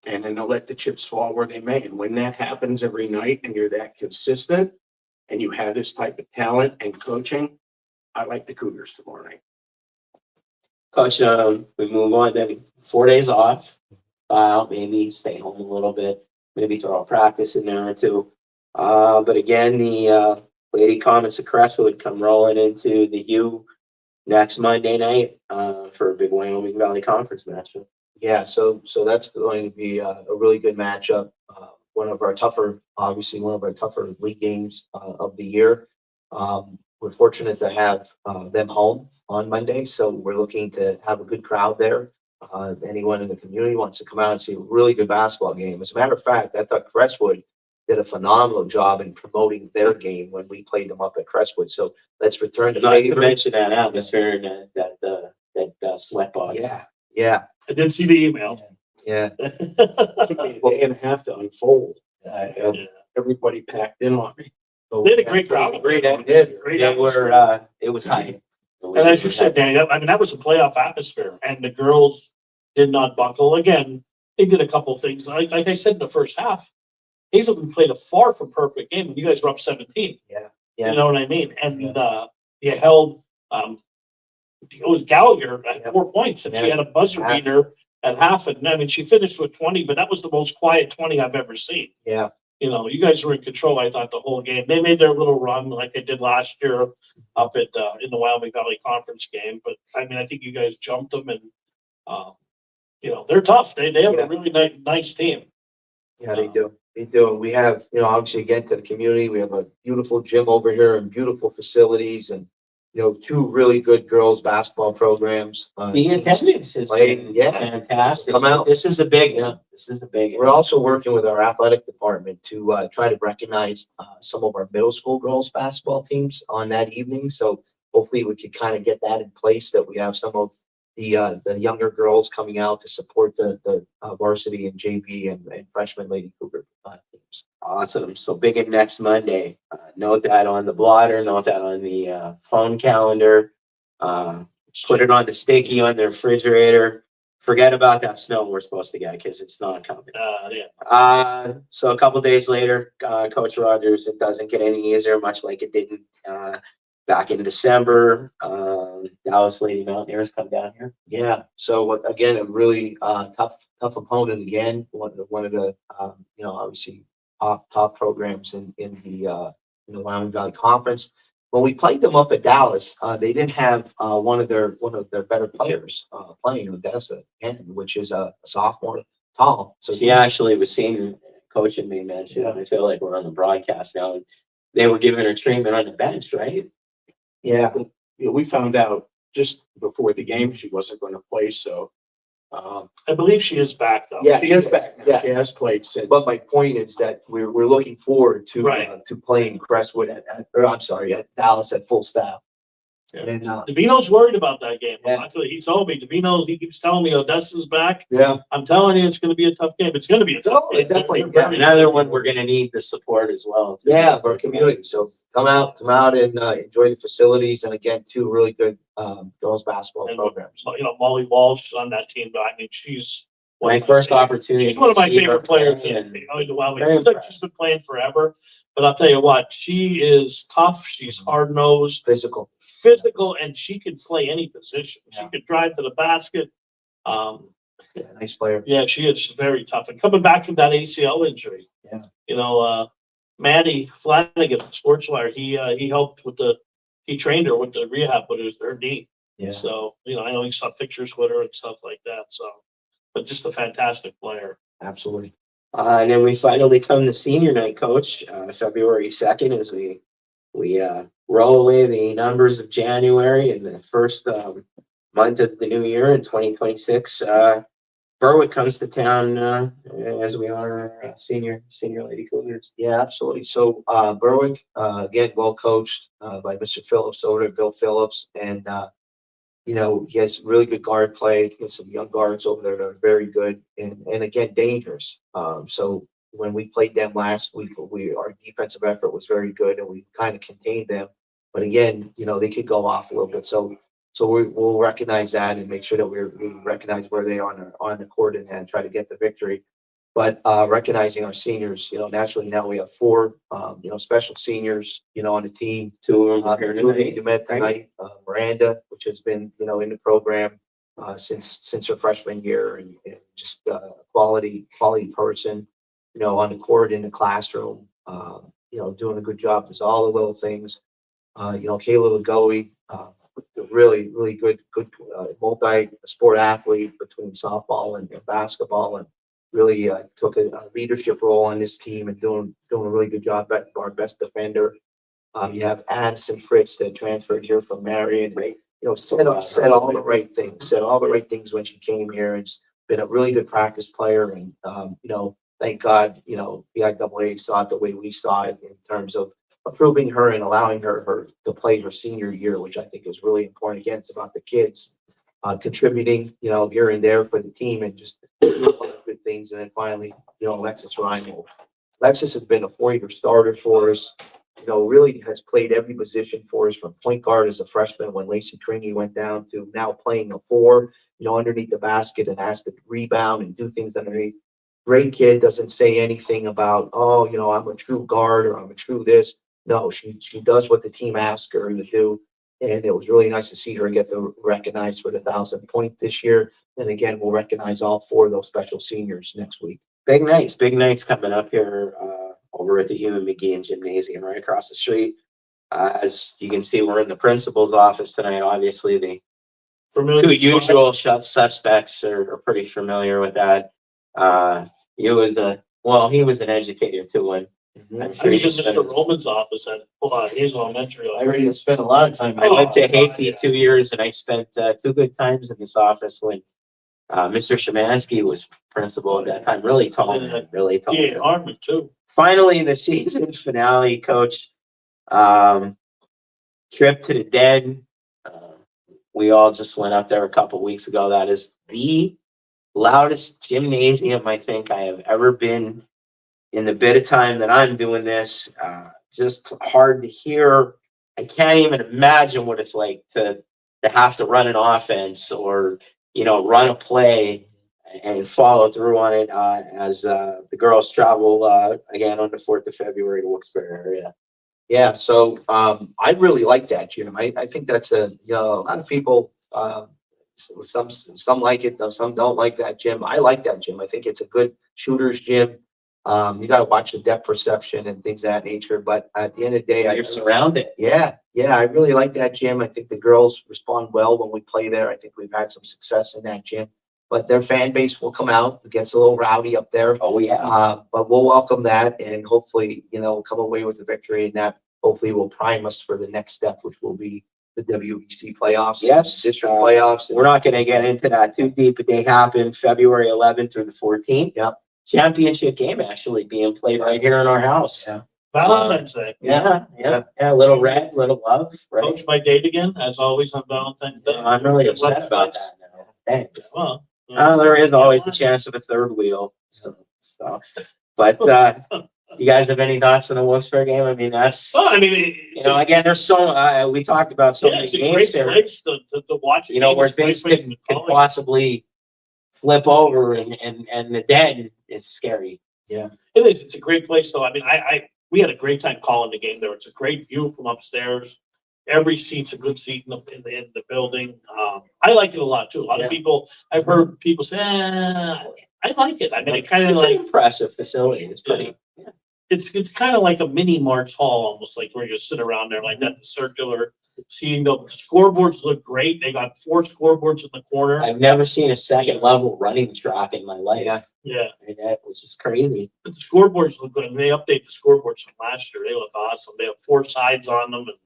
and then they'll let the chips fall where they may. And when that happens every night and you're that consistent and you have this type of talent and coaching, I like the Cougars tomorrow night. Coach, we move on, then 4 days off, maybe stay home a little bit, maybe throw a practice in there or two. But again, the Lady Comets of Crestwood come rolling into the U next Monday night for a big Wyoming Valley Conference matchup. Yeah, so that's going to be a really good matchup. One of our tougher league games of the year. We're fortunate to have them home on Monday, so we're looking to have a good crowd there. If anyone in the community wants to come out and see a really good basketball game. As a matter of fact, I thought Crestwood did a phonamenal job in promoting their game when we played them up at Crestwood. So let's return to Not to favor. mention that atmosphere and that sweat box. Yeah, I did see the email. yeah. It took me a day and a half to unfold. Yeah. Everybody packed in on me. They had a great crowd. Great atmosphere. Great They atmosphere. were, it was hype. And as you said, Danny, that was a playoff atmosphere, and the girls did not buckle. Again, they did a couple of things. Like I said in the first half, Hazelton played a far from perfect game, and you guys were up 17. Yeah. You know what I mean? And you held it was Gallagher at 4 points, and she had a buzzer beater at half. And I mean, she finished with 20, but that was the most quiet 20 I've ever seen. Yeah. You guys were in control, I thought, the whole game. They made their little run like they did last year up at in the Wyoming Valley Conference game. But I mean, I think you guys jumped them, and they're tough. They have a really nice team. Yeah, they do. They do. And we have, obviously, again, to the community, we have a beautiful gym over here and beautiful facilities and, two really good girls basketball programs. The attendance has been fantastic. Come out. This is a big one. Yeah. This is a big We're also working with our athletic department to try to recognize some of our middle school girls basketball teams on that evening. So hopefully we could kind of get that in place, that we have some of the younger girls coming out to support the varsity and JV and freshman Lady Cougar teams. Awesome. So big in next Monday. Note that on the blotter, note that on the phone calendar. Put it on the sticky on the refrigerator. Forget about that snow we're supposed to get because it's not coming. So a couple days later, Coach Rogers, it doesn't get any easier, much like it didn't back in December. Dallas Lady Mountaineers come down here. Yeah. So again, a really tough opponent again. One of the obviously top programs in the Wyoming Valley Conference. When we played them up at Dallas, they didn't have one of their better players playing, Odessa, which is a sophomore, tall. So He actually was seen coaching me mention. I feel like we're on the broadcast now. They were giving her treatment on the bench, right? yeah, We found out just before the game she wasn't going to play, so I believe she is back, though. Yeah. she is back. Yeah. She has played since. but my point is that we're looking forward to Right. to playing Crestwood at Dallas at full staff. Yeah. And DeVino's worried about that game. Yeah. Luckily, he told me. He keeps telling me Odessa's back. yeah, I'm telling you, it's going to be a tough game. It's going to be a tough No, game. definitely, They're very- Another one we're going to need the support as well. yeah, of our community. So come out and enjoy the facilities. And again, two really good girls basketball And, programs. Molly Walsh on that team. But I mean, she's My first opportunity. She's one of my to see her favorite players play, in and the Wyoming. very She's like impressed. she's been playing forever. But I'll tell you what, she is tough. She's hard nosed, Physical. physical, and she can play any position. She Yeah. could drive to the basket. Yeah, nice player. Yeah, she is very tough. And coming back from that ACL injury, Yeah. Maddie Flanagan, Sportswire, he helped with he trained her with the rehab with her knee. Yeah. So, I know you saw pictures with her and stuff like that, so, but just a fantastic player. Absolutely. And then we finally come to senior night, coach, February 2nd, as we roll away the numbers of January and the first month of the new year in 2026. Berwick comes to town as we are senior Lady Cougars. Yeah, absolutely. So Berwick, again, well coached by Mr. Phillips over there, Bill Phillips, and he has really good guard play. He has some young guards over there that are very good and again dangerous. So when we played them last week, our defensive effort was very good and we kind of contained them. But again, they could go off a little bit. So we'll recognize that and make sure that we recognize where they are on the court and try to get the victory. But recognizing our seniors, naturally now we have four, special seniors, on the team. Two of them are here Two of them tonight. you met tonight, Miranda, which has been, in the program since her freshman year and just quality person, on the court, in the classroom, doing a good job, does all the little things. Kayla Lagoe, really, really good multi-sport athlete between softball and basketball, and really took a leadership role on this team and doing a really good job at our best defender. You have Addison Fritz that transferred here from Marion. Said all the right things when she came here, and been a really good practice player. And thank God, the IAA saw it the way we saw it in terms of approving her and allowing her to play her senior year, which I think is really important. Again, it's about the kids contributing, here and there for the team and just good things. And then finally, Alexis Ryan. Alexis has been a 4-year starter for us. Really has played every position for us, from point guard as a freshman when Lacey Kringy went down to now playing a 4, underneath the basket and has to rebound and do things underneath. Great kid, doesn't say anything about, I'm a true guard or I'm a true this. No, she does what the team asks her to do. And it was really nice to see her get recognized for the 1,000 point this year. And again, we'll recognize all 4 of those special seniors next week. Big nights coming up here over at the Human McGeehan Gymnasium right across the street. As you can see, we're in the principal's office tonight. Obviously, the two usual suspects are pretty familiar with that. He was an educator too, and I'm I sure was he in spent Mr. Roman's office at Hazel Elementary. I already spent a lot of time. I went to Oh, Haiti yeah. 2 years, and I spent 2 good times in this office when Mr. Shemansky was principal at that time. Really tall man, really tall. Yeah, man. Hartman too. Finally, the season finale, coach. Trip to the Den. We all just went up there a couple weeks ago. That is the loudest gymnasium I think I have ever been in the bit of time that I'm doing this. Just hard to hear. I can't even imagine what it's like to have to run an offense or, run a play and follow through on it as the girls travel again on the 4th of February to Wilkes-Barre area. Yeah, so I really like that gym. I think that's a lot of people. Some like it, some don't like that gym. I like that gym. I think it's a good shooters gym. You got to watch the depth perception and things of that nature. But at the end of the day, You're surrounded. Yeah, I really like that gym. I think the girls respond well when we play there. I think we've had some success in that gym. But their fan base will come out. It gets a little rowdy up there. Oh, yeah. But we'll welcome that and hopefully, come away with a victory, and that hopefully will prime us for the next step, which will be the WBC playoffs. Yes, district playoffs. We're not going to get into that too deep, but they happen February 11th through the 14th. Yep. Championship game actually being played right here in our house. Yeah. Valentine's Day. Yeah. A little red, little love. Right. Coach my date again, as always on Valentine's Day. I'm really upset about that now. Thanks. Well, There is always the chance of a third wheel. But you guys have any thoughts on the Wilkes-Barre game? I mean, that's Well, I mean, again, there's so we talked about so many it's a games great here. place to watch. Where things could possibly flip over and the Den is scary. It is. It's a great place, though. I mean, we had a great time calling the game there. It's a great view from upstairs. Every seat's a good seat in the building. I like it a lot too. A lot of people, I've heard people say, I like it. I mean, it kind of It's like an impressive facility. It's pretty. it's kind of like a mini March Hall, almost like where you sit around there like that, the circular. Seeing the scoreboards look great. They got 4 scoreboards in the corner. I've never seen a second level running track in my life. Yeah. Yeah, And that was just crazy. but the scoreboards look good. And they update the scoreboards from last year. They look awesome. They have 4 sides on them, and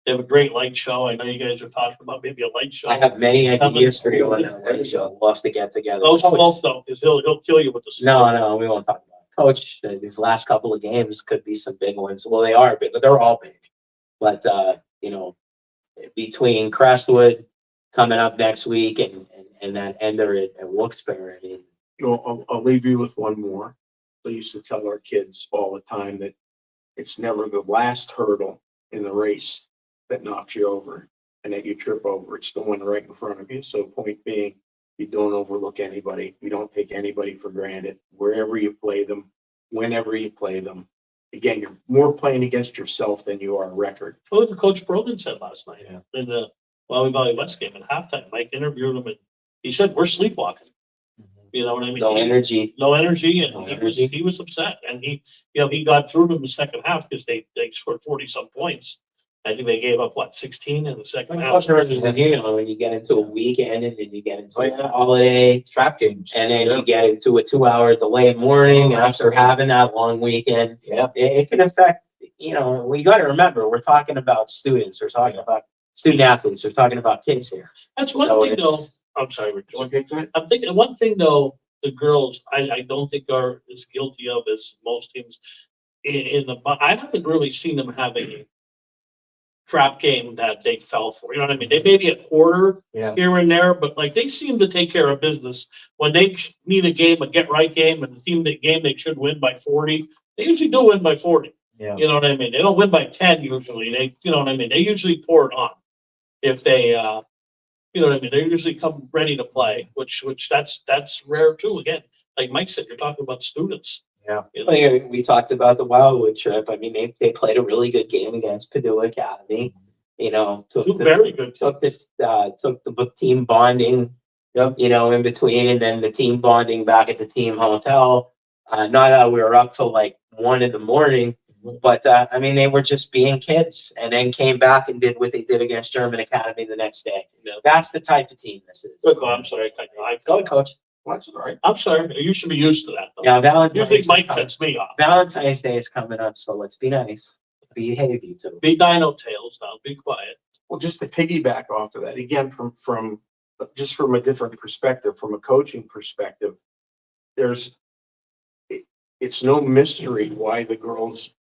they have a great light show. I know you guys are talking about maybe a light show. I have many ideas for you on that show. Love to get together. No Coach. smoke though, because he'll kill you with the smoke. No, we won't talk about it. Coach, these last couple of games could be some big ones. Well, they are big, but they're all big. But, between Crestwood coming up next week and that ender at Wilkes-Barre, I mean, I'll leave you with one more. I used to tell our kids all the time that it's never the last hurdle in the race that knocks you over and that you trip over. It's the one right in front of you. So point being, you don't overlook anybody. You don't take anybody for granted. Wherever you play them, whenever you play them. Again, you're more playing against yourself than you are a record. What did Coach Brogan said last night Yeah. in the Wyoming Valley West game at halftime? Mike interviewed him, and he said, "We're sleepwalking." You know what I mean? no energy. No energy, and No he was upset, and he got through to the second half because they scored 40 some points. I think they gave up 16 in the second half. When you get into a weekend and then you get into a holiday Trap games. and then you get into a 2-hour delay morning after having that long weekend, Yeah. it can affect, we got to remember, we're talking about students, we're talking about student athletes, we're talking about kids here. That's one So thing, it's- though. I'm sorry, Rich. Okay, go ahead. I'm thinking one thing though, the girls, I don't think are as guilty of as most teams I haven't really seen them have a trap game that they fell for. You know what I mean? They maybe a quarter Yeah. here and there, but like they seem to take care of business when they need a game, a get right game, and the game they should win by 40. They usually do win by 40. Yeah. You know what I mean? They don't win by 10 usually. You know what I mean? They usually pour it on if they, you know what I mean? They usually come ready to play, which that's rare too. Again, like Mike said, you're talking about students. Yeah. You know? We talked about the Wildwood trip. I mean, they played a really good game against Padua Academy. Took Two very good took teams. the team bonding, in between, and then the team bonding back at the team hotel. Not that we were up till like 1 a.m, but I mean, they were just being kids, and then came back and did what they did against German Academy the next day. Yeah. That's the type of team this is. Oh, I'm sorry. Go, coach. That's all right. I'm sorry. You should be used to that. Though. Yeah, Usually Mike cuts me off. Valentine's Day is coming up, so let's be nice. Behave, you two. Be dino tails now. Be quiet. Well, just to piggyback off of that, again, from just from a different perspective, from a coaching perspective, it's no mystery why the girls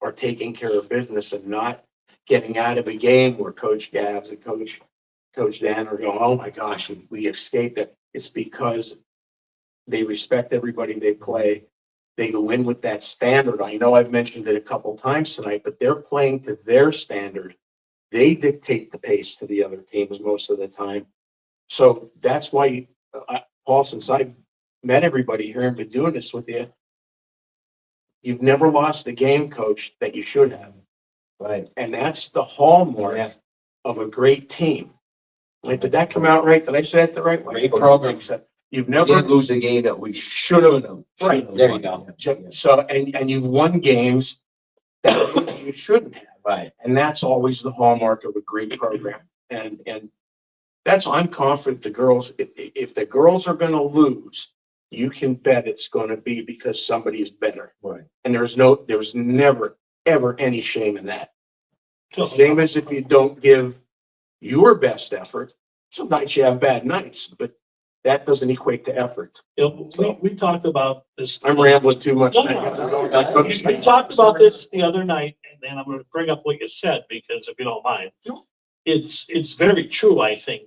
are taking care of business and not getting out of a game where Coach Gabs and Coach Dan are going, oh my gosh, we escaped it. It's because they respect everybody they play. They go in with that standard. I know I've mentioned it a couple times tonight, but they're playing to their standard. They dictate the pace to the other teams most of the time. So that's why, Paul, since I've met everybody here and been doing this with you, you've never lost a game, coach, that you should have. Right. And that's the hallmark Yeah. of a great team. Like, did that come out right? Did I say it the right way? Great program. You've We never, didn't lose a game that we should have. Right. There you go. So, and you've won games that you shouldn't have. Right. And that's always the hallmark of a great program. And that's, I'm confident the girls, if the girls are gonna lose, you can bet it's gonna be because somebody is better. Right. And there's never, ever any shame in that. Same as if you don't give your best effort. Some nights you have bad nights, but that doesn't equate to effort. We talked about this. I'm rambling too much. No. We talked about this the other night, and I'm going to bring up what you said because if you don't mind, it's very true. I think,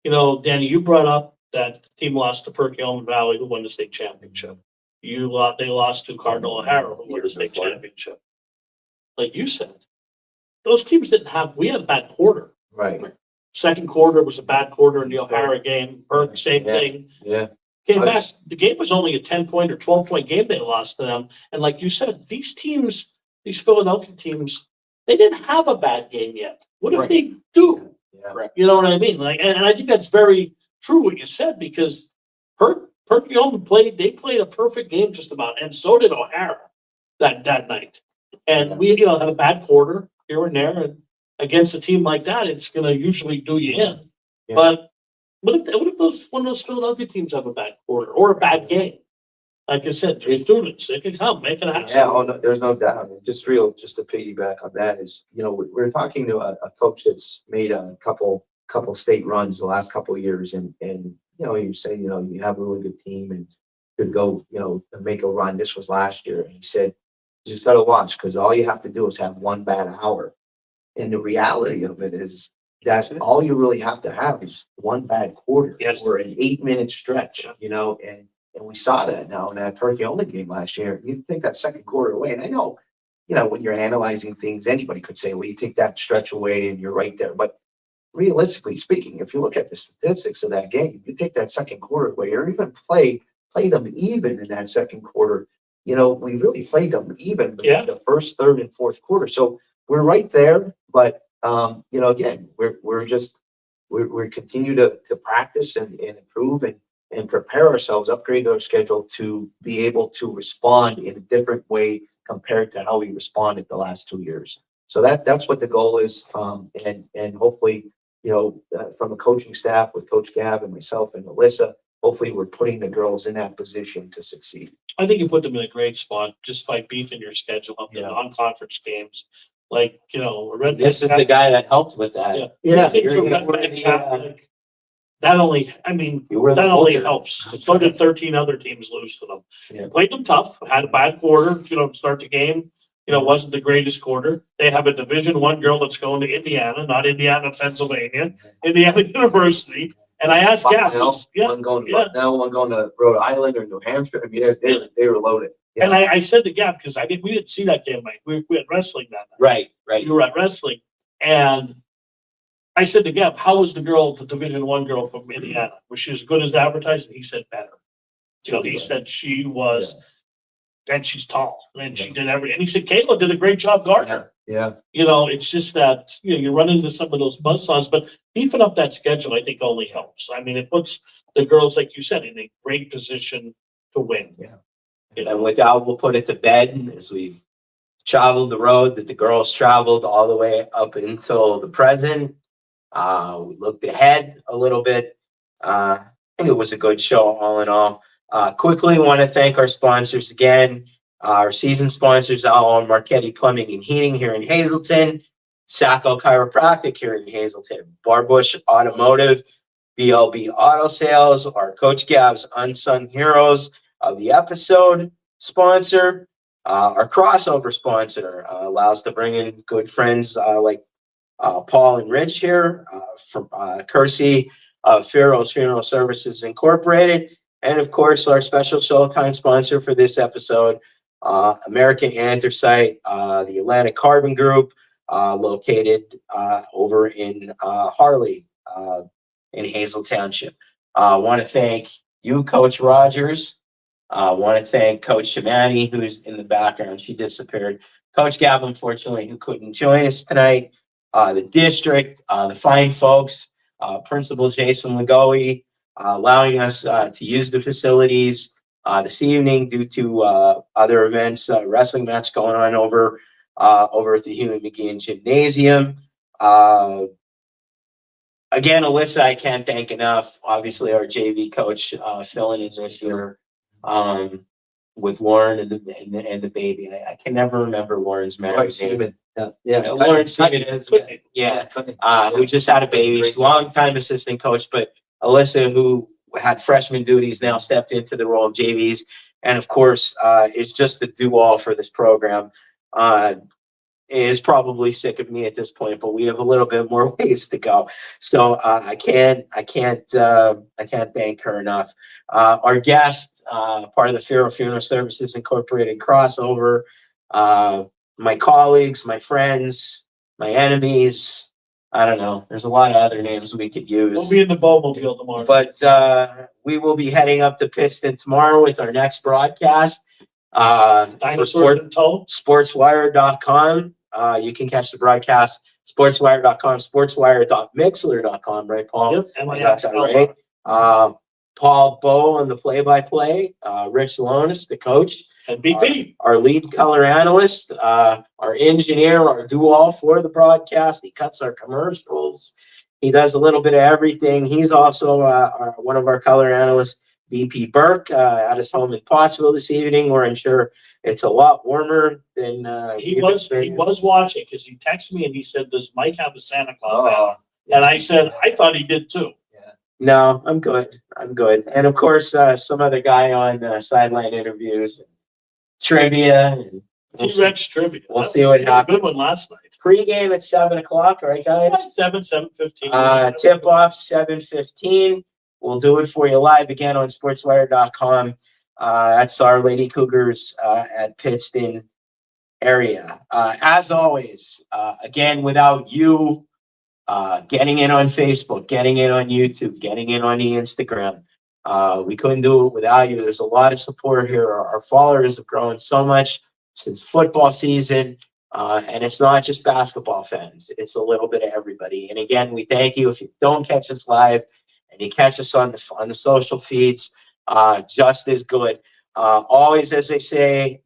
Danny, you brought up that the team lost to Perkiomen Valley, who won the state championship. They lost to Cardinal O'Hara, who won the state championship. Like you said, those teams we had a bad quarter. Right. Second quarter was a bad quarter in the O'Hara game. Perk, same Yeah. thing. Yeah. Came back. The game was only a 10-point or 12-point game they lost to them. And like you said, these Philadelphia teams, they didn't have a bad game yet. What if Right. they do? Yeah. You know what I mean? Like, and I think that's very true what you said because Perkiomen played a perfect game just about, and so did O'Hara. that night. And we, had a bad quarter here and there, and against a team like that, it's gonna usually do you in. Yeah. But what if one of those Philadelphia teams have a bad quarter or a bad game? Like I said, they're students, they can come, make it happen. Yeah, oh, no, there's no doubt. And just to piggyback on that is, we're talking to a coach that's made a couple state runs the last couple of years, and you say, you have a really good team and could go, and make a run. This was last year, and he said, you just got to watch, because all you have to do is have one bad hour. And the reality of it is that all you really have to have is one bad quarter, Yes. or an 8-minute stretch, and we saw that now in that Turkey only game last year. You take that second quarter away, and I know, when you're analyzing things, anybody could say, well, you take that stretch away and you're right there. But realistically speaking, if you look at the statistics of that game, you take that second quarter away, or even play them even in that second quarter. We really played them even Yeah. the first, third, and fourth quarter. So we're right there, but again, we're continue to practice and improve and prepare ourselves, upgrade our schedule to be able to respond in a different way compared to how we responded the last 2 years. So that's what the goal is. And hopefully, from a coaching staff with Coach Gav and myself and Alyssa, hopefully we're putting the girls in that position to succeed. I think you put them in a great spot just by beefing your schedule up to Yeah. non-conference games. Like, This is the guy that helped with that. Yeah. Yeah, That only, You were the that only booker. helps. So did 13 other teams lose to them. Yeah. Played them tough, had a bad quarter, to start the game. Wasn't the greatest quarter. They have a Division I girl that's going to Indiana, not Indiana, Pennsylvania, Indiana University. And I asked Gaff, One going to Bucknell, one going to Rhode Island or New Hampshire. I mean, they were loaded. and I said to Gaff, because we didn't see that game, Mike. We had wrestling that night. Right. We were at wrestling, and I said to Gav, how was the Division I girl from Indiana? Was she as good as advertised? And he said better. He said she was, and she's tall, and she did everything. And he said Kayla did a great job guarding her. Yeah. It's just that, you run into some of those buzzsaws, but beefing up that schedule, I think only helps. I mean, it puts the girls, like you said, in a great position to win. Yeah. And with that, we'll put it to bed as we've traveled the road that the girls traveled all the way up until the present. We looked ahead a little bit. I think it was a good show all in all. Quickly want to thank our sponsors again. Our season sponsors are Marchetti Plumbing and Heating here in Hazleton, Sacco Chiropractic here in Hazleton, Barbush Automotive, BLB Auto Sales, our Coach Gav's Unsung Heroes of the episode sponsor, our crossover sponsor, allows to bring in good friends like Paul and Rich here from courtesy of Farrell's Funeral Services Incorporated. And of course, our special showtime sponsor for this episode, American Anthracite, the Atlantic Carbon Group, located over in Harley in Hazel Township. I want to thank you, Coach Rogers. I want to thank Coach Shamani, who's in the background. She disappeared. Coach Gab, unfortunately, who couldn't join us tonight. The district, the fine folks, Principal Jason Lagoe, allowing us to use the facilities this evening due to other events, wrestling match going on over at the Huey McGeehan Gymnasium. Again, Alyssa, I can't thank enough. Obviously, our JV coach filling in this year with Lauren and the baby. I can never remember Lauren's marriage name. Lauren Siemens, who just had a baby. She's a longtime assistant coach, but Alyssa, who had freshman duties, now stepped into the role of JVs, and of course, is just the do-all for this program. Is probably sick of me at this point, but we have a little bit more ways to go. So I can't thank her enough. Our guest, part of the Farrell Funeral Services Incorporated crossover, my colleagues, my friends, my enemies. I don't know. There's a lot of other names we could use. We'll be in the Bowmobile tomorrow. But we will be heading up to Piston tomorrow with our next broadcast. Dinosaurs in tow. Sportswire.com. You can catch the broadcast. Sportswire.com, sportswire.mixler.com, right, Paul? Yep. I got that right. Paul Bowe on the play-by-play. Rich Salonis, the coach. And BP. our lead color analyst, our engineer, our do-all for the broadcast. He cuts our commercials. He does a little bit of everything. He's also one of our color analysts, BP Burke, at his home in Pottsville this evening, where I'm sure it's a lot warmer than He was watching because he texted me and he said, "Does Mike have a Santa Claus hat on?" And I said, "I thought he did too." No, I'm good. I'm good. And of course, some other guy on sideline interviews, trivia, and we'll see, T-Rex trivia. we'll That see what was a happens. Good one last night. Pregame at 7:00, right, guys? 7:15. Tip off 7:15. We'll do it for you live again on sportswire.com. That's our Lady Cougars at Pittston area. As always, again, without you getting in on Facebook, getting in on YouTube, getting in on the Instagram, we couldn't do it without you. There's a lot of support here. Our followers have grown so much since football season. And it's not just basketball fans. It's a little bit of everybody. And again, we thank you. If you don't catch us live and you catch us on the social feeds, just as good. Always, as they say,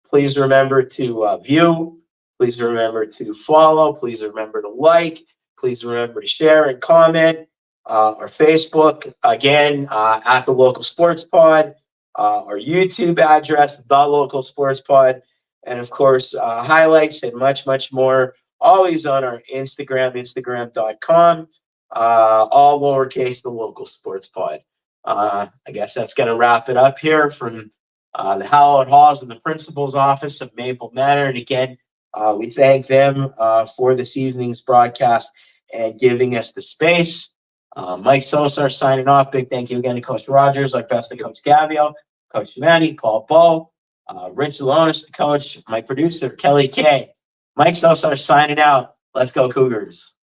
please remember to view. Please remember to follow. Please remember to like. Please remember to share and comment. Our Facebook, again, at the Local Sports Pod. Our YouTube address, the Local Sports Pod. And of course, highlights and much, much more, always on our Instagram, instagram.com, all lowercase, the Local Sports Pod. I guess that's going to wrap it up here from the Hallowed Halls and the principal's office of Maple Manor. And again, we thank them for this evening's broadcast and giving us the space. Mike Sosar signing off. Big thank you again to Coach Rogers, our best to Coach Gavio, Coach Giovanni, Paul Bowe. Rich Zalonis, the coach, my producer, Kelly K. Mike Sosar signing out. Let's go Cougars.